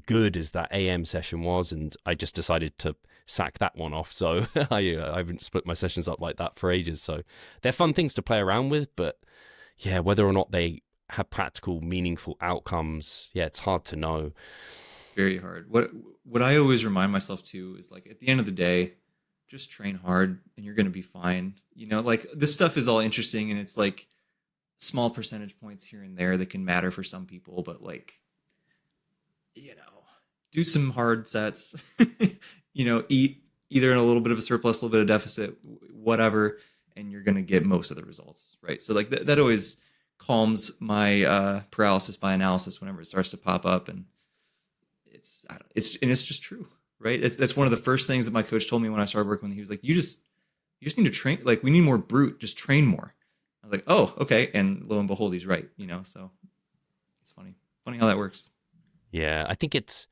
good as that AM session was, and I just decided to sack that one off. So I haven't split my sessions up like that for ages. So they're fun things to play around with, but yeah, whether or not they have practical, meaningful outcomes, yeah, it's hard to know. Very hard. What I always remind myself too is like, at the end of the day, just train hard and you're going to be fine. You know, like this stuff is all interesting, and it's like small percentage points here and there that can matter for some people, but like, you know, do some hard sets, you know, eat either in a little bit of a surplus, a little bit of deficit, whatever, and you're going to get most of the results. Right. So like that always calms my paralysis by analysis whenever it starts to pop up. And it's just true. Right. That's one of the first things that my coach told me when I started working with him. He was like, you just need to train. Like, we need more brute, just train more. I was like, oh, okay. And lo and behold, he's right. You know, so it's funny how that works. Yeah, I think it's,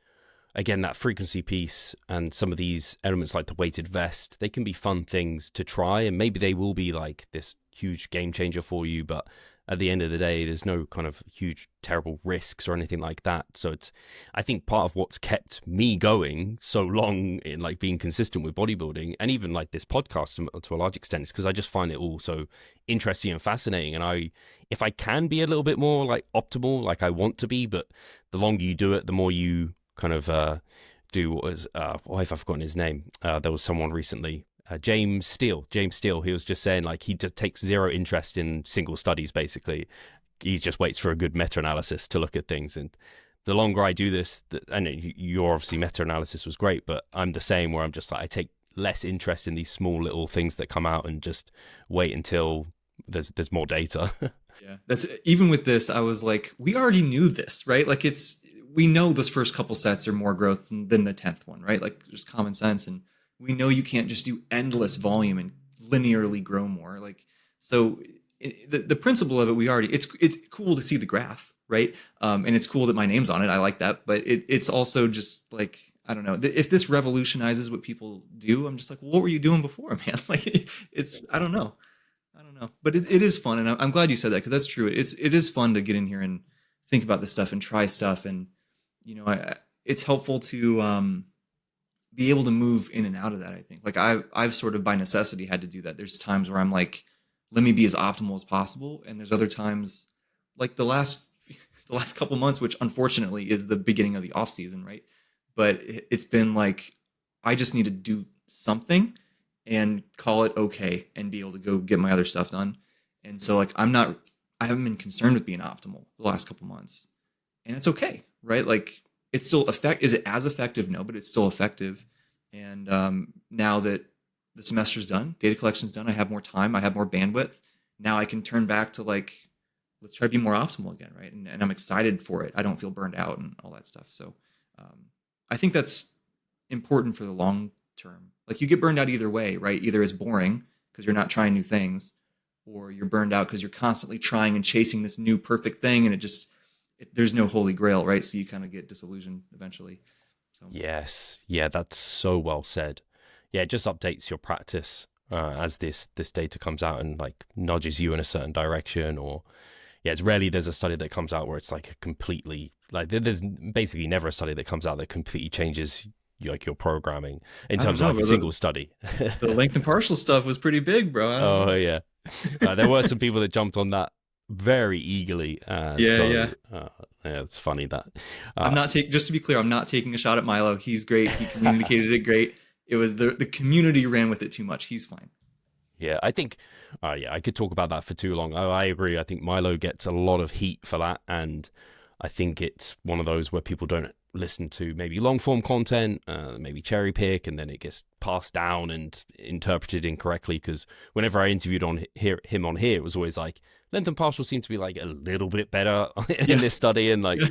again, that frequency piece and some of these elements like the weighted vest, they can be fun things to try, and maybe they will be like this huge game changer for you, but at the end of the day, there's no kind of huge terrible risks or anything like that. So it's, I think part of what's kept me going so long in like being consistent with bodybuilding, and even like this podcast to a large extent, is because I just find it all so interesting and fascinating. And if I can be a little bit more like optimal, like I want to be, but the longer you do it, the more you kind of do what was, why have I forgotten his name? There was someone recently, James Steele. He was just saying like he just takes zero interest in single studies. Basically, he just waits for a good meta-analysis to look at things. And the longer I do this, and your obviously meta-analysis was great, but I'm the same, where I'm just like, I take less interest in these small little things that come out and just wait until there's more data. Yeah, that's, even with this, I was like, we already knew this, right? Like, we know those first couple sets are more growth than the 10th one, right? Like, just common sense. And we know you can't just do endless volume and linearly grow more. Like, so the principle of it, it's cool to see the graph, right? And it's cool that my name's on it. I like that, but it's also just like, I don't know, if this revolutionizes what people do, I'm just like, well, what were you doing before, man? Like, I don't know. But it is fun, and I'm glad you said that, because that's true. It is fun to get in here and think about this stuff and try stuff, and you know, it's helpful to be able to move in and out of that. I think, like, I've sort of by necessity had to do that. There's times where I'm like, let me be as optimal as possible, and there's other times, like the last couple months, which unfortunately is the beginning of the off season, right? But it's been like, I just need to do something and call it okay and be able to go get my other stuff done. And so like, I haven't been concerned with being optimal the last couple months, and it's okay, right? Like, it's still is it as effective? No, but it's still effective. And now that the semester's done, data collection's done, I have more time, I have more bandwidth. Now I can turn back to like, let's try to be more optimal again, right? And I'm excited for it. I don't feel burned out and all that stuff. So I think that's important for the long term. Like, you get burned out either way, right? Either it's boring because you're not trying new things, or you're burned out because you're constantly trying and chasing this new perfect thing, and there's no holy grail, right? So you kind of get disillusioned eventually. So Yes. Yeah, that's so well said. Yeah, it just updates your practice as this data comes out and like nudges you in a certain direction. Or yeah, it's rarely there's a study that comes out where it's like a completely like there's basically never a study that comes out that completely changes like your programming in I don't terms of know, like a bro. single study. The length and partial stuff was pretty big, bro. I don't Oh know. yeah, there were some people that jumped on that very eagerly. Yeah, yeah. Yeah, it's funny that. I'm Uh, not taking, just to be clear, I'm not taking a shot at Milo. He's great. He communicated it great. It was the community ran with it too much. He's fine. yeah, I think. Yeah, I could talk about that for too long. I agree. I think Milo gets a lot of heat for that, and I think it's one of those where people don't listen to maybe long form content, maybe cherry pick, and then it gets passed down and interpreted incorrectly. Because whenever I interviewed him on here, it was always like length and partial seemed to be like a little bit better in Yeah. this study, and like Yeah.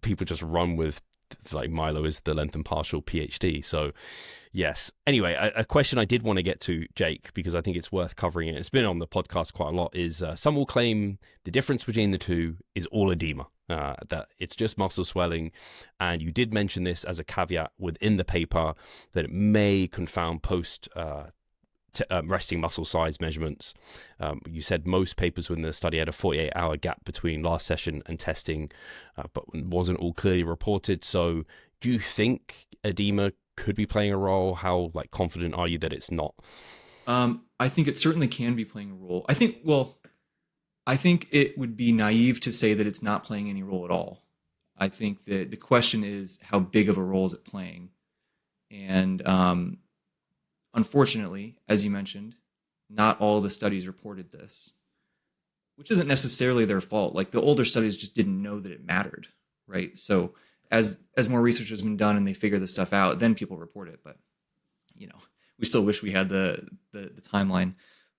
people just run with like Milo is the length and partial PhD. So yes. Anyway, a question I did want to get to, Jake, because I think it's worth covering it. It's been on the podcast quite a lot. Is some will claim the difference between the two is all edema, that it's just muscle swelling, and you did mention this as a caveat within the paper that it may confound post. Resting muscle size measurements. You said most papers within the study had a 48-hour gap between last session and testing, but wasn't all clearly reported. So, do you think edema could be playing a role? How like confident are you that it's not? I think it certainly can be playing a role. I think it would be naive to say that it's not playing any role at all. I think that the question is how big of a role is it playing? And unfortunately, as you mentioned, not all the studies reported this, which isn't necessarily their fault. Like the older studies just didn't know that it mattered, right? So as more research has been done and they figure this stuff out, then people report it. But you know, we still wish we had the timeline.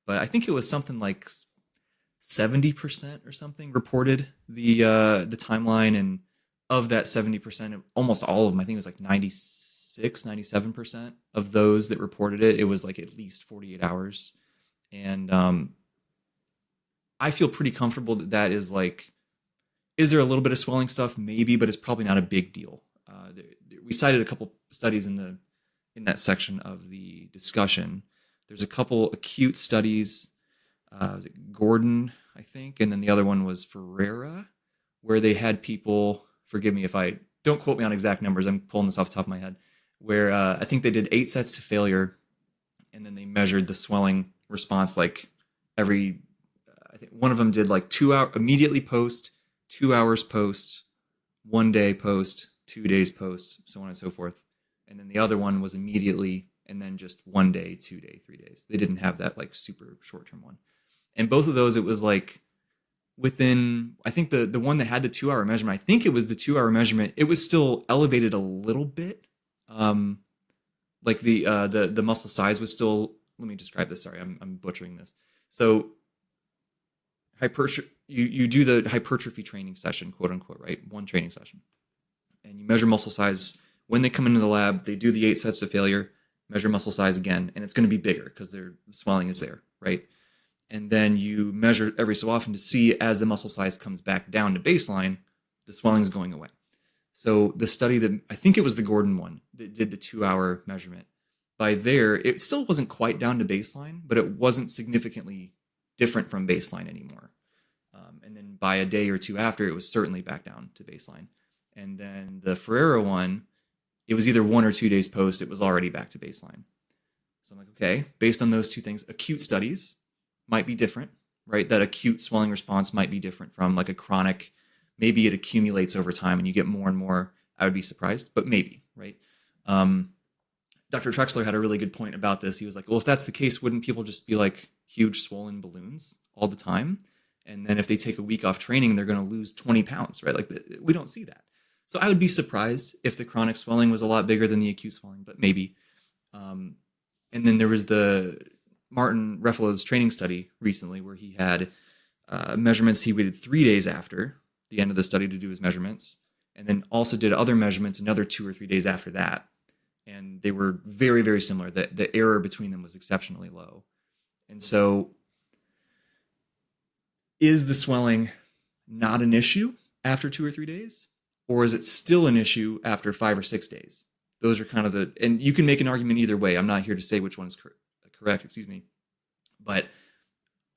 But I think it was something like 70% or something reported the timeline, and of that 70%, almost all of them, I think it was like 96, 97% of those that reported it, it was like at least 48 hours. And I feel pretty comfortable that that is like, is there a little bit of swelling stuff? Maybe, but it's probably not a big deal. We cited a couple studies in that section of the discussion. There's a couple acute studies. Was it Gordon, I think, and then the other one was Ferreira, where they had people. Forgive me if I don't quote me on exact numbers. I'm pulling this off the top of my head. Where I think they did 8 sets to failure, and then they measured the swelling response like every. I think one of them did like 2 hour immediately post, 2 hours post, 1 day post, 2 days post, so on and so forth. And then the other one was immediately and then just 1 day, 2 day, 3 days. They didn't have that like super short term one. And both of those, it was like within, I think the one that had the 2 hour measurement, I think it was the 2 hour measurement, it was still elevated a little bit. Like the muscle size was still, let me describe this. Sorry, I'm butchering this. So you do the hypertrophy training session, quote unquote, right? One training session. And you measure muscle size. When they come into the lab, they do the 8 sets of failure, measure muscle size again, and it's going to be bigger because their swelling is there, right? And then you measure every so often to see as the muscle size comes back down to baseline, the swelling is going away. So the study that, I think it was the Gordon one that did the 2 hour measurement, by there, it still wasn't quite down to baseline, but it wasn't significantly different from baseline anymore. And then by a day or two after, it was certainly back down to baseline. And then the Ferreira one, it was either 1 or 2 days post, it was already back to baseline. So I'm like, okay, based on those two things, acute studies might be different, right? That acute swelling response might be different from like a chronic, maybe it accumulates over time and you get more and more. I would be surprised, but maybe, right? Dr. Trexler had a really good point about this. He was like, well, if that's the case, wouldn't people just be like huge swollen balloons all the time? And then if they take a week off training, they're going to lose 20 pounds, right? Like we don't see that. So I would be surprised if the chronic swelling was a lot bigger than the acute swelling, but maybe. And then there was the Martin Refalo's training study recently where he had measurements he waited 3 days after the end of the study to do his measurements, and then also did other measurements another 2 or 3 days after that. And they were very, very similar. The error between them was exceptionally low. And so is the swelling not an issue after 2 or 3 days? Or is it still an issue after 5 or 6 days? Those are kind of and you can make an argument either way. I'm not here to say which one is correct, excuse me. But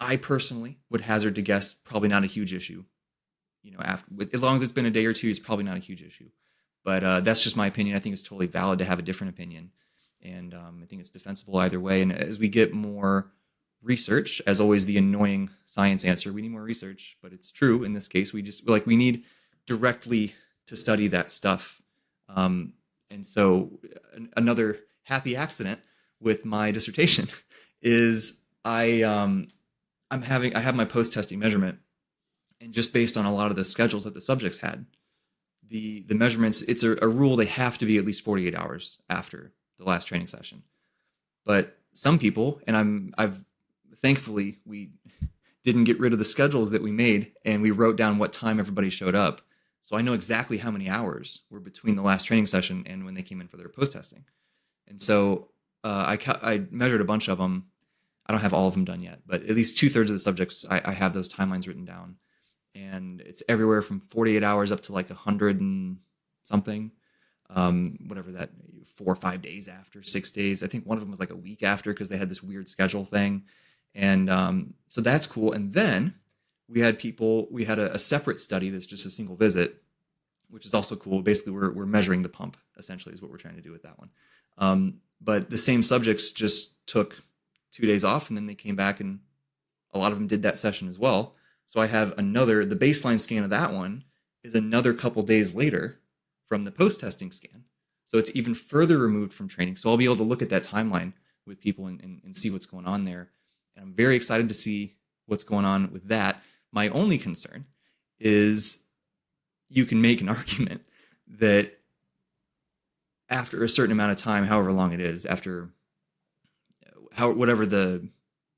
I personally would hazard to guess probably not a huge issue. As long as it's been a day or two, it's probably not a huge issue. But that's just my opinion. I think it's totally valid to have a different opinion. And I think it's defensible either way. And as we get more research, as always, the annoying science answer, we need more research, but it's true in this case. We need directly to study that stuff. And so another happy accident with my dissertation is I have my post-testing measurement, and just based on a lot of the schedules that the subjects had, the measurements, it's a rule, they have to be at least 48 hours after the last training session. But some people, and thankfully we didn't get rid of the schedules that we made, and we wrote down what time everybody showed up. So I know exactly how many hours were between the last training session and when they came in for their post-testing. And so I measured a bunch of them. I don't have all of them done yet, but at least 2/3 of the subjects, I have those timelines written down. And it's everywhere from 48 hours up to like 100 and something, whatever that, 4 or 5 days after, 6 days. I think one of them was like a week after because they had this weird schedule thing. And so that's cool. And then we had a separate study that's just a single visit, which is also cool. Basically, we're measuring the pump, essentially, is what we're trying to do with that one. But the same subjects just took 2 days off, and then they came back, and a lot of them did that session as well. So I have the baseline scan of that one is another couple days later from the post-testing scan. So it's even further removed from training. So I'll be able to look at that timeline with people and see what's going on there. And I'm very excited to see what's going on with that. My only concern is you can make an argument that after a certain amount of time, however long it is, whatever the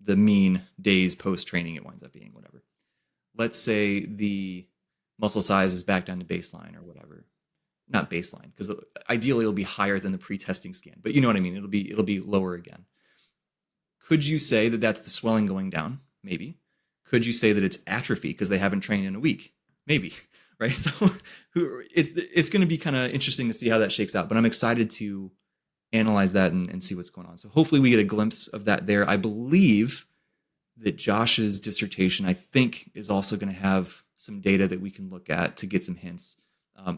mean days post-training it winds up being, whatever. Let's say the muscle size is back down to baseline or whatever. Not baseline, because ideally it'll be higher than the pre-testing scan, but you know what I mean? It'll be lower again. Could you say that that's the swelling going down? Maybe. Could you say that it's atrophy because they haven't trained in a week? Maybe, right? So it's going to be kind of interesting to see how that shakes out, but I'm excited to analyze that and see what's going on. So hopefully we get a glimpse of that there. I believe that Josh's dissertation, I think, is also going to have some data that we can look at to get some hints.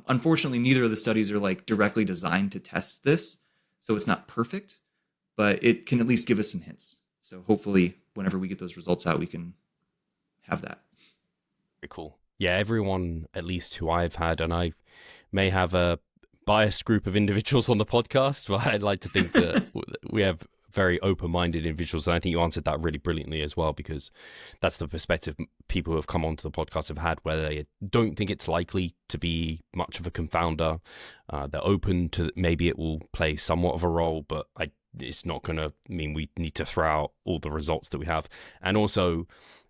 Unfortunately, neither of the studies are like directly designed to test this, so it's not perfect, but it can at least give us some hints. So hopefully, whenever we get those results out, we can have that. Very cool. Yeah, everyone, at least who I've had, and I may have a biased group of individuals on the podcast, but I'd like to think that we have very open-minded individuals, and I think you answered that really brilliantly as well, because that's the perspective people who have come onto the podcast have had, where they don't think it's likely to be much of a confounder. They're open to maybe it will play somewhat of a role, but it's not going to mean we need to throw out all the results that we have. And also,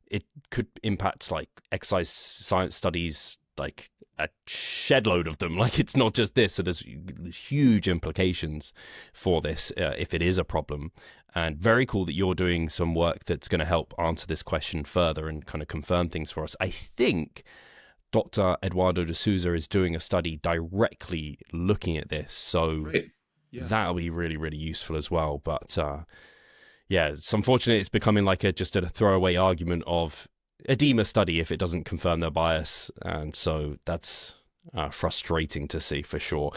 it could impact like exercise science studies, like a shed load of them. Like, it's not just this. So there's huge implications for this if it is a problem. And very cool that you're doing some work that's going to help answer this question further and kind of confirm things for us. I think Dr. Eduardo de Souza is doing a study directly looking at this. So that'll be really, really useful as well. But yeah, it's unfortunate it's becoming like just a throwaway argument of edema study if it doesn't confirm their bias, and so that's frustrating to see for sure.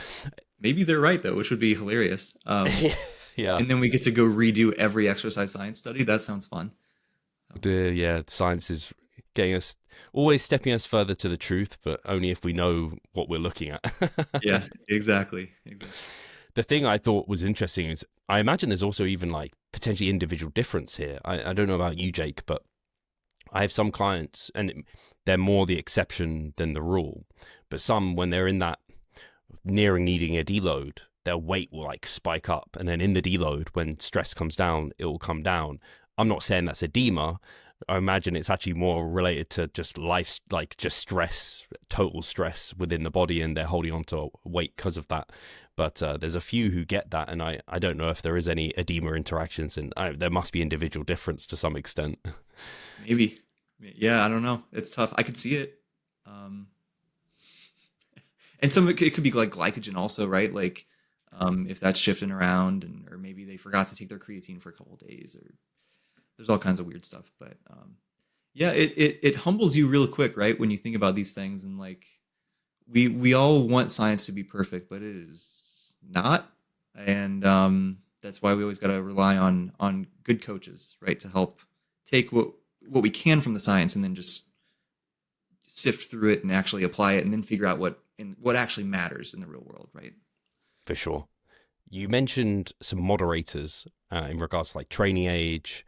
Maybe they're right though, which would be hilarious. Yeah, and then we get to go redo every exercise science study. That sounds fun. Yeah, science is getting us, always stepping us further to the truth, but only if we know what we're looking at. Yeah, exactly. The thing I thought was interesting is I imagine there's also even like potentially individual difference here. I don't know about you, Jake, but I have some clients, and they're more the exception than the rule, but some, when they're in that nearing needing a deload, their weight will like spike up, and then in the deload, when stress comes down, it will come down. I'm not saying that's edema. I imagine it's actually more related to just life, like just stress, total stress within the body, and they're holding on to weight because of that. but there's a few who get that, and I don't know if there is any edema interactions, and there must be individual difference to some extent. Maybe. Yeah, I don't know. It's tough. I could see it. Um, and some of it could be like glycogen also, right? Like if that's shifting around, and or maybe they forgot to take their creatine for a couple of days, or there's all kinds of weird stuff. But yeah, it humbles you real quick, right? When you think about these things, and like we all want science to be perfect, but it is not. And that's why we always got to rely on good coaches, right, to help take what we can from the science and then just sift through it and actually apply it, and then figure out what actually matters in the real world, right? For sure. You mentioned some moderators in regards to like training age,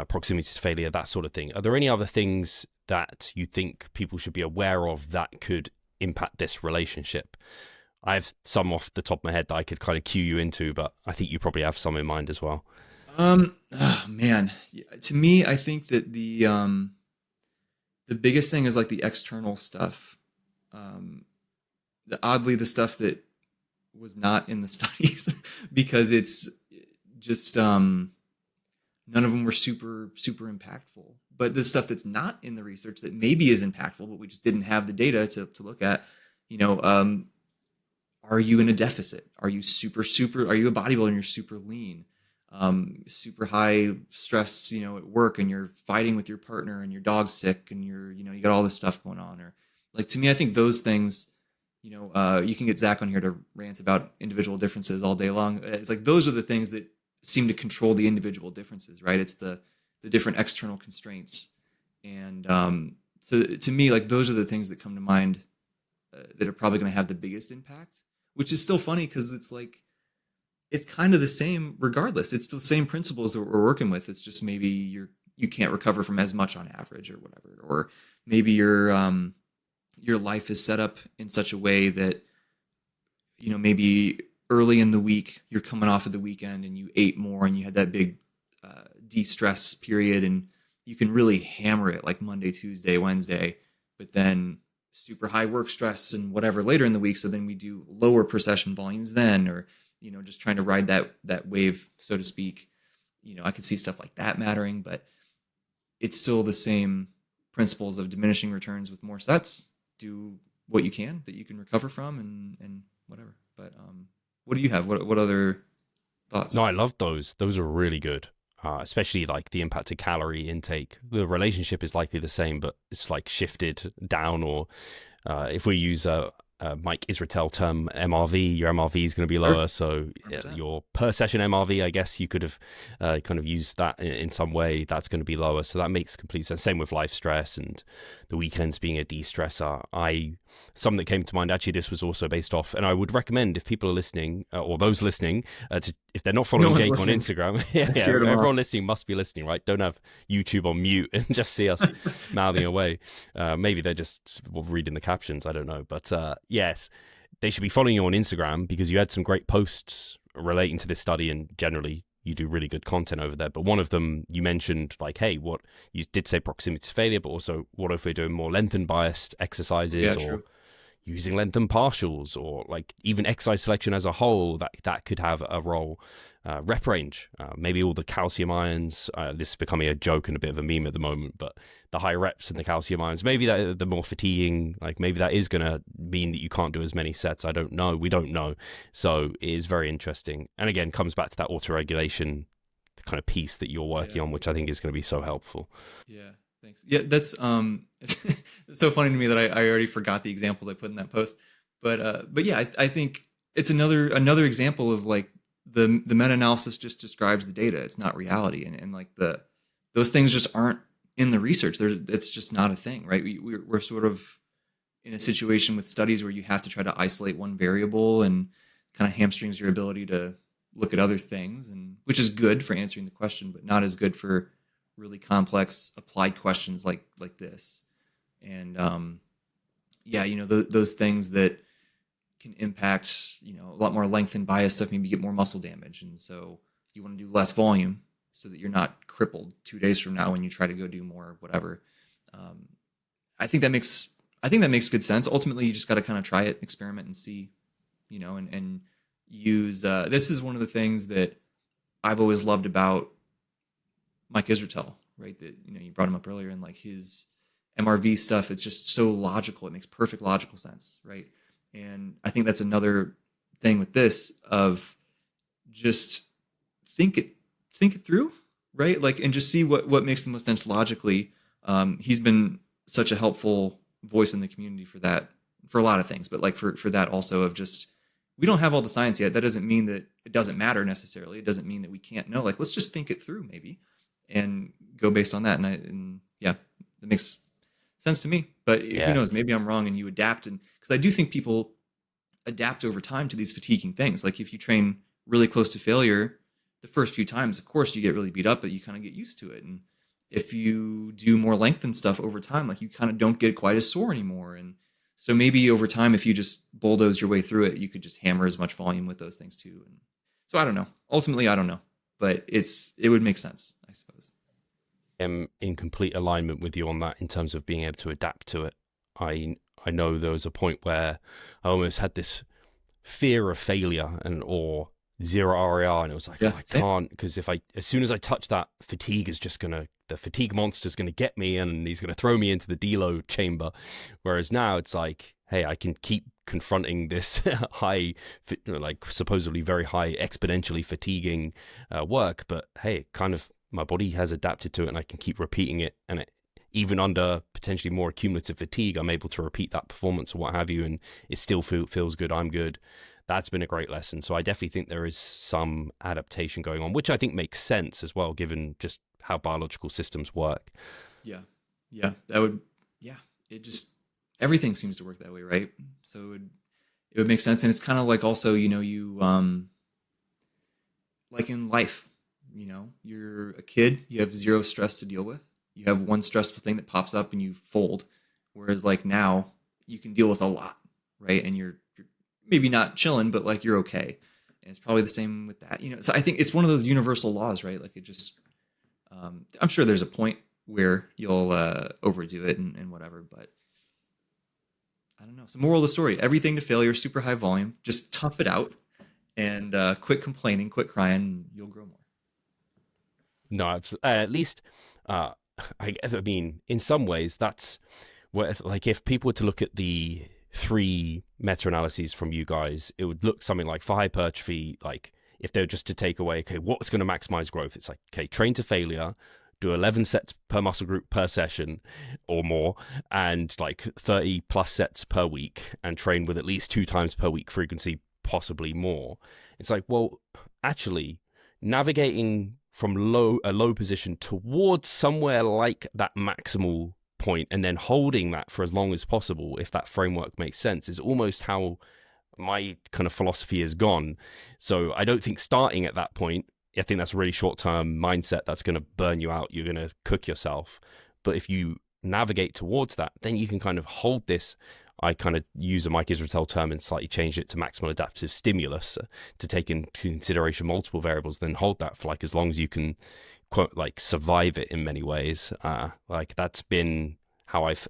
proximity to failure, that sort of thing. Are there any other things that you think people should be aware of that could impact this relationship? I have some off the top of my head that I could kind of cue you into, but I think you probably have some in mind as well. Oh man, to me, I think that the biggest thing is like the external stuff. Um, oddly, the stuff that was not in the studies, because it's just none of them were super impactful. But the stuff that's not in the research that maybe is impactful, but we just didn't have the data to look at, you know, are you in a deficit? Are you are you a bodybuilder and you're super lean? Super high stress, you know, at work, and you're fighting with your partner, and your dog's sick, and you got all this stuff going on. Or like, to me, I think those things, you can get Zach on here to rant about individual differences all day long. It's like, those are the things that seem to control the individual differences, right? It's the different external constraints. And so to me, like, those are the things that come to mind that are probably going to have the biggest impact, which is still funny because it's like, it's kind of the same regardless. It's the same principles that we're working with. It's just maybe you can't recover from as much on average or whatever, or maybe your life is set up in such a way that, maybe early in the week you're coming off of the weekend and you ate more and you had that big de-stress period, and you can really hammer it like Monday, Tuesday, Wednesday, but then super high work stress and whatever later in the week. So then we do lower per session volumes then, or just trying to ride that wave, so to speak. I could see stuff like that mattering, but it's still the same principles of diminishing returns with more sets. Do what you can that you can recover from, and whatever. But what do you have? What other thoughts? No, I love those. Those are really good. Especially like the impact of calorie intake. The relationship is likely the same, but it's like shifted down, or if we use Mike Israetel term MRV, your MRV is going to be lower. So your per session MRV, I guess you could have kind of used that in some way. That's going to be lower. So that makes complete sense. Same with life stress and the weekends being a de-stressor. Something that came to mind, actually, this was also based off, and I would recommend if people are listening, or those listening, if they're not following Jake on Instagram, everyone listening must be listening, right? Don't have YouTube on mute and just see us mouthing away. Maybe they're just reading the captions. I don't know. But yes, they should be following you on Instagram, because you had some great posts relating to this study, and generally you do really good content over there. But one of them, you mentioned like, hey, what you did say proximity to failure, but also what if we're doing more lengthen biased exercises, or using lengthen partials, or like even exercise selection as a whole, that could have a role. Rep range, maybe all the calcium ions. This is becoming a joke and a bit of a meme at the moment, but the high reps and the calcium ions, maybe the more fatiguing, like maybe that is going to mean that you can't do as many sets. I don't know. We don't know. So it is very interesting. And again, comes back to that autoregulation kind of piece that you're working on, which I think is going to be so helpful. Yeah. Thanks. Yeah, that's it's so funny to me that I already forgot the examples I put in that post. But yeah, I think it's another example of like the meta-analysis just describes the data. It's not reality, and like those things just aren't in the research. It's just not a thing, right? We're sort of in a situation with studies where you have to try to isolate one variable, and kind of hamstrings your ability to look at other things, and which is good for answering the question, but not as good for really complex applied questions like this. And those things that can impact a lot more length and bias stuff, maybe get more muscle damage, and so you want to do less volume so that you're not crippled 2 days from now when you try to go do more whatever. I think that makes good sense. Ultimately, you just got to kind of try it, experiment, and see, and use, this is one of the things that I've always loved about Mike Israetel, right? That, you brought him up earlier, and like his MRV stuff, it's just so logical. It makes perfect logical sense, right? And I think that's another thing with this of just think it through, right? Like, and just see what makes the most sense logically. He's been such a helpful voice in the community for that, for a lot of things, but like for that also, of just, we don't have all the science yet. That doesn't mean that it doesn't matter necessarily. It doesn't mean that we can't know. Like, let's just think it through maybe and go based on that. And yeah, that makes sense to me. But who knows? Maybe I'm wrong and you adapt. And because I do think people adapt over time to these fatiguing things. Like if you train really close to failure the first few times, of course you get really beat up, but you kind of get used to it. And if you do more lengthened stuff over time, like you kind of don't get quite as sore anymore. And so maybe over time, if you just bulldoze your way through it, you could just hammer as much volume with those things too. And so I don't know. Ultimately, I don't know, but it would make sense, I suppose. I'm in complete alignment with you on that in terms of being able to adapt to it. I know there was a point where I almost had this fear of failure or zero RAR, and it was like, I can't, because as soon as I touch that, the fatigue monster's gonna get me, and he's gonna throw me into the deload chamber. Whereas now it's like, hey, I can keep confronting this high, like supposedly very high, exponentially fatiguing work, but hey, kind of my body has adapted to it, and I can keep repeating it, and even under potentially more accumulative fatigue, I'm able to repeat that performance or what have you, and it still feels good. I'm good. That's been a great lesson. So I definitely think there is some adaptation going on, which I think makes sense as well, given just how biological systems work. Yeah. It just, everything seems to work that way, right? So it would make sense. And it's kind of like also, you, like in life, you're a kid, you have zero stress to deal with. You have one stressful thing that pops up and you fold. Whereas like now you can deal with a lot, right? And you're maybe not chilling, but like you're okay. And it's probably the same with that, So I think it's one of those universal laws, right? Like it just, I'm sure there's a point where you'll overdo it and whatever, but I don't know. So moral of the story, everything to failure, super high volume, just tough it out and quit complaining, quit crying, and you'll grow more. No, absolutely. At least, I mean, in some ways, that's where, like, if people were to look at the 3 meta-analyses from you guys, it would look something like, for hypertrophy, like if they were just to take away, okay, what's going to maximize growth? It's like, okay, train to failure, do 11 sets per muscle group per session or more, and like 30 plus sets per week, and train with at least 2 times per week frequency, possibly more. It's like, well, actually, navigating from a low position towards somewhere like that maximal point and then holding that for as long as possible, if that framework makes sense, is almost how my kind of philosophy has gone. So I don't think starting at that point, I think that's a really short-term mindset that's going to burn you out. You're going to cook yourself. But if you navigate towards that, then you can kind of hold this. I kind of use a Mike Israetel term and slightly change it to maximal adaptive stimulus to take into consideration multiple variables, then hold that for like as long as you can, quote, like survive it in many ways. Like that's been how I've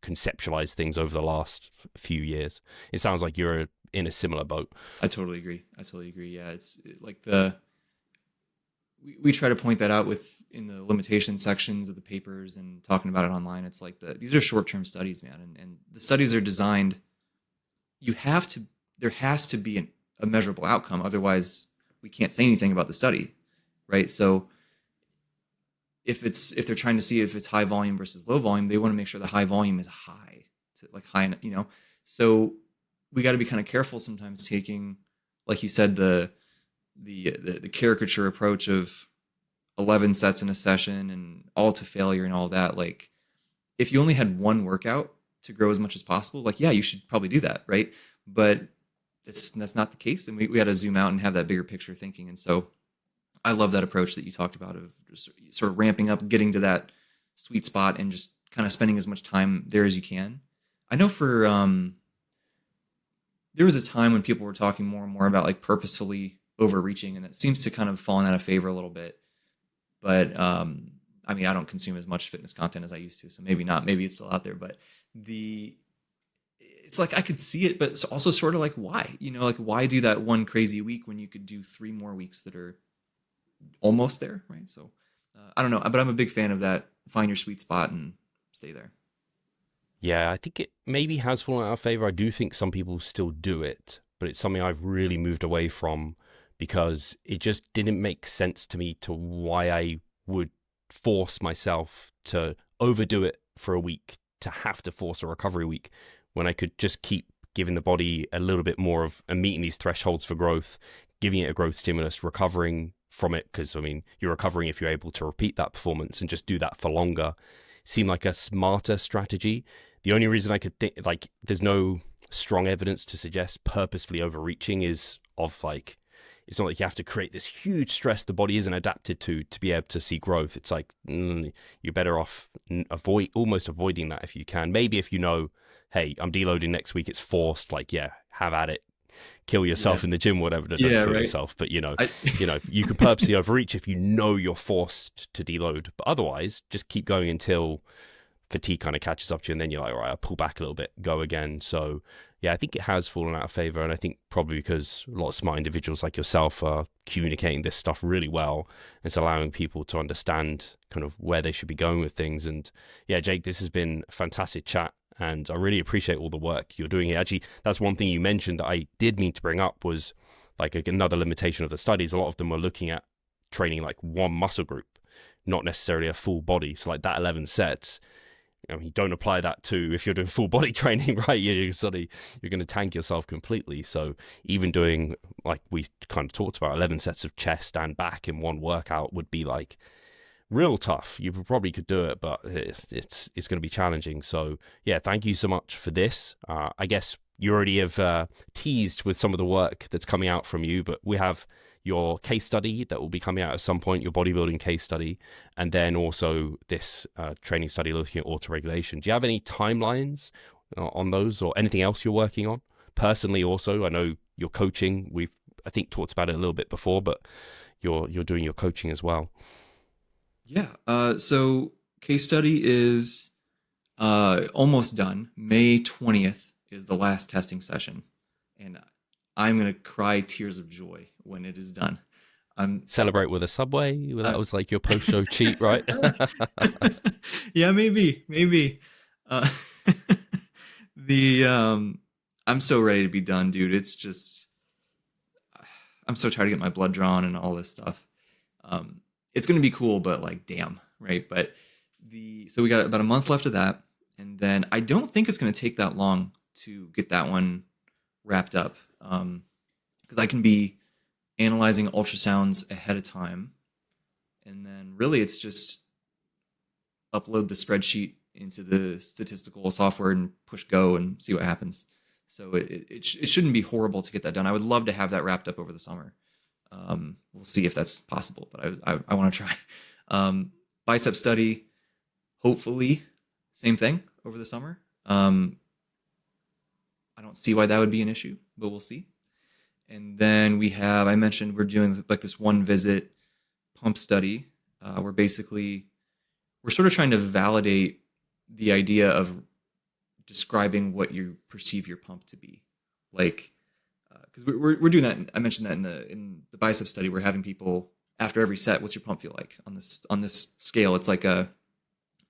conceptualized things over the last few years. It sounds like you're in a similar boat. I totally agree. Yeah, it's like we try to point that out in the limitation sections of the papers and talking about it online. It's like these are short-term studies, man, and the studies are designed. There has to be a measurable outcome, otherwise we can't say anything about the study, right? So if they're trying to see if it's high volume versus low volume, they want to make sure the high volume is high, high, So we got to be kind of careful sometimes taking, like you said, the caricature approach of 11 sets in a session and all to failure and all that. Like if you only had one workout to grow as much as possible, like, yeah, you should probably do that. Right. But that's not the case. And we had to zoom out and have that bigger picture thinking. And so I love that approach that you talked about of just sort of ramping up, getting to that sweet spot and just kind of spending as much time there as you can. I know there was a time when people were talking more and more about like purposefully overreaching, and it seems to kind of fallen out of favor a little bit. But I mean, I don't consume as much fitness content as I used to, so maybe not. Maybe it's still out there, but it's like I could see it, but it's also sort of like why, like why do that one crazy week when you could do 3 more weeks that are almost there, right? So I don't know, but I'm a big fan of that. Find your sweet spot and stay there. Yeah, I think it maybe has fallen out of favor. I do think some people still do it, but it's something I've really moved away from because it just didn't make sense to me to why I would force myself to overdo it for a week, to have to force a recovery week when I could just keep giving the body a little bit more of and meeting these thresholds for growth, giving it a growth stimulus, recovering from it. Because, I mean, you're recovering if you're able to repeat that performance and just do that for longer. Seemed like a smarter strategy. The only reason I could think, like, there's no strong evidence to suggest purposefully overreaching is of like, it's not like you have to create this huge stress the body isn't adapted to be able to see growth. It's like, you're better off almost avoiding that if you can. Maybe if you know, hey, I'm deloading next week, it's forced, like, yeah, have at it. Kill yourself Yeah. in the gym, whatever. Don't Yeah, kill right. yourself, but I you could purposely overreach if you know you're forced to deload. But otherwise, just keep going until fatigue kind of catches up to you, and then you're like, all right, I'll pull back a little bit, go again. So yeah, I think it has fallen out of favor, and I think probably because a lot of smart individuals like yourself are communicating this stuff really well. It's allowing people to understand kind of where they should be going with things. And yeah, Jake, this has been a fantastic chat, and I really appreciate all the work you're doing here. Actually, that's one thing you mentioned that I did need to bring up was like another limitation of the studies. A lot of them were looking at training like one muscle group, not necessarily a full body. So like that 11 sets, you don't apply that to if you're doing full body training, right? You're going to tank yourself completely. So even doing, like we kind of talked about, 11 sets of chest and back in one workout would be like real tough. You probably could do it, but it's going to be challenging. So yeah, thank you so much for this. I guess you already have teased with some of the work that's coming out from you, but we have your case study that will be coming out at some point, your bodybuilding case study, and then also this training study looking at autoregulation. Do you have any timelines on those or anything else you're working on? Personally, also, I know you're coaching. We've, I think, talked about it a little bit before, but you're doing your coaching as well. Yeah. So case study is almost done. May 20th is the last testing session, and I'm gonna cry tears of joy when it is done. I'm Celebrate with a Subway. That uh, was like your post-show cheat, right? yeah, maybe. Uh, the I'm so ready to be done, dude. It's just I'm so tired of getting my blood drawn and all this stuff. It's gonna be cool, but like, damn, right? But so we got about a month left of that, and then I don't think it's gonna take that long to get that one wrapped up, because I can be analyzing ultrasounds ahead of time, and then really it's just upload the spreadsheet into the statistical software and push go and see what happens. So it shouldn't be horrible to get that done. I would love to have that wrapped up over the summer. We'll see if that's possible, but I want to try. Bicep study, hopefully, same thing over the summer. I don't see why that would be an issue, but we'll see. And then I mentioned we're doing like this one visit pump study. We're sort of trying to validate the idea of describing what you perceive your pump to be. Like, because we're doing that. I mentioned that in the bicep study, we're having people after every set, what's your pump feel like on this scale? It's like a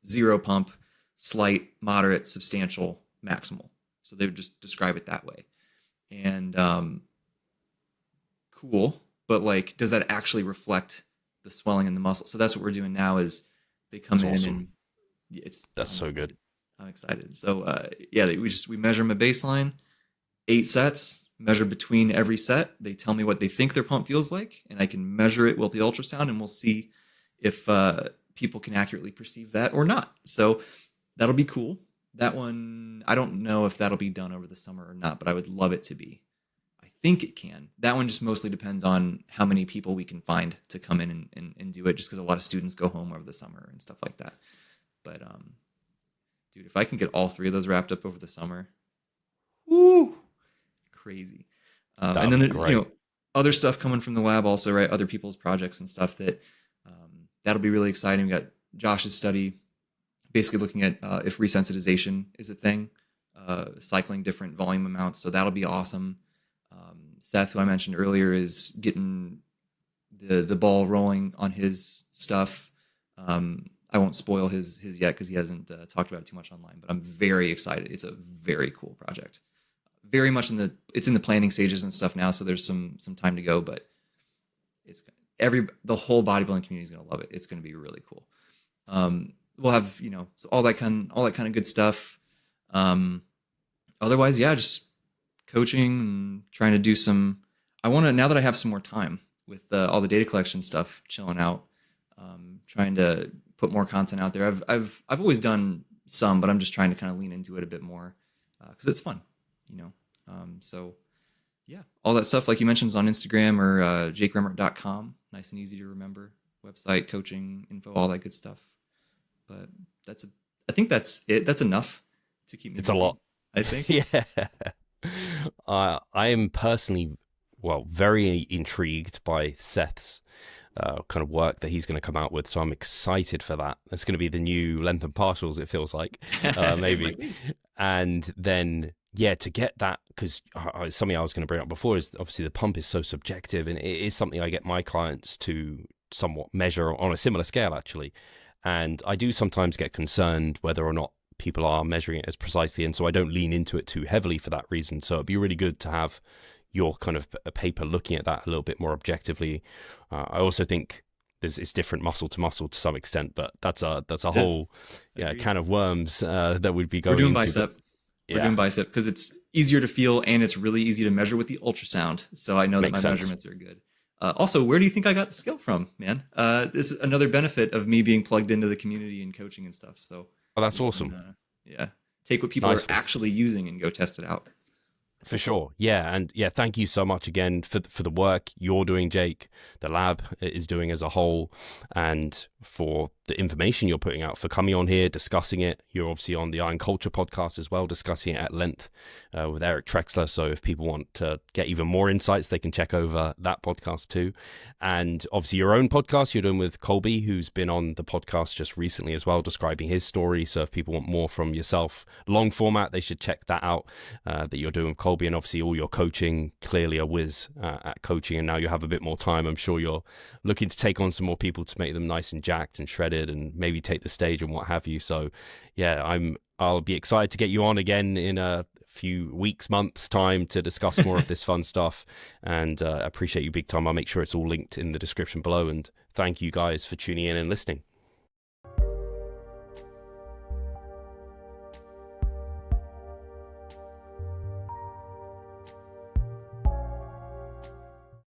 0 pump, slight, moderate, substantial, maximal. So they would just describe it that way. And cool, but like, does that actually reflect the swelling in the muscle? So that's what we're doing now. Is they come That's in awesome. and That's so good. I'm excited. So yeah, we measure them a baseline, 8 sets, measure between every set. They tell me what they think their pump feels like, and I can measure it with the ultrasound, and we'll see if people can accurately perceive that or not. So that'll be cool. That one, I don't know if that'll be done over the summer or not, but I would love it to be. I think it can. That one just mostly depends on how many people we can find to come in and do it, just because a lot of students go home over the summer and stuff like that. But dude, if I can get all 3 of those wrapped up over the summer, woo, crazy. That And would then be great. other stuff coming from the lab also, right? Other people's projects and stuff that'll be really exciting. We got Josh's study, basically looking at if resensitization is a thing. cycling different volume amounts. So that'll be awesome. Seth, who I mentioned earlier, is getting the ball rolling on his stuff. I won't spoil his yet because he hasn't talked about it too much online, but I'm very excited. It's a very cool project. Very much it's in the planning stages and stuff now, so there's some time to go, but the whole bodybuilding community is going to love it. It's going to be really cool. We'll have, all that kind of good stuff. Otherwise, yeah, just coaching and trying to do now that I have some more time with all the data collection stuff, chilling out, trying to put more content out there. I've always done some, but I'm just trying to kind of lean into it a bit more because it's fun, so yeah, all that stuff, like you mentioned, is on Instagram or jakeremmert.com. Nice and easy to remember. Website, coaching info, all that good stuff. But I think that's it. That's enough to keep me It's busy, a lot. I think. Yeah. I am personally, very intrigued by Seth's kind of work that he's going to come out with. So I'm excited for that. It's going to be the new length and partials, it feels like, maybe. And then, yeah, to get that, because something I was going to bring up before is obviously the pump is so subjective, and it is something I get my clients to somewhat measure on a similar scale, actually. And I do sometimes get concerned whether or not people are measuring it as precisely, and so I don't lean into it too heavily for that reason. So it'd be really good to have your kind of a paper looking at that a little bit more objectively. I also think it's different muscle to muscle to some extent, but that's a whole can of worms that would be going. We're doing into, bicep. But, We're doing bicep because it's easier to feel and it's really easy to measure with the ultrasound. So I know that my measurements are good. Also, where do you think I got the skill from, man? This is another benefit of me being plugged into the community and coaching and stuff. So, that's awesome. Take what people are actually using and go test it out. For sure. Yeah. And yeah, thank you so much again for the work you're doing, Jake, the lab is doing as a whole, and for the information you're putting out, for coming on here, discussing it. You're obviously on the Iron Culture podcast as well, discussing it at length with Eric Trexler. So if people want to get even more insights, they can check over that podcast too. And obviously your own podcast you're doing with Colby, who's been on the podcast just recently as well, describing his story. So if people want more from yourself, long format, they should check that out, that you're doing with Colby. And obviously all your coaching, clearly a whiz at coaching, and now you have a bit more time. I'm sure you're looking to take on some more people to make them nice and jacked and shredded and maybe take the stage and what have you. So yeah, I'll be excited to get you on again in a few weeks, months time to discuss more of this fun stuff, and I appreciate you big time. I'll make sure it's all linked in the description below, and thank you guys for tuning in and listening.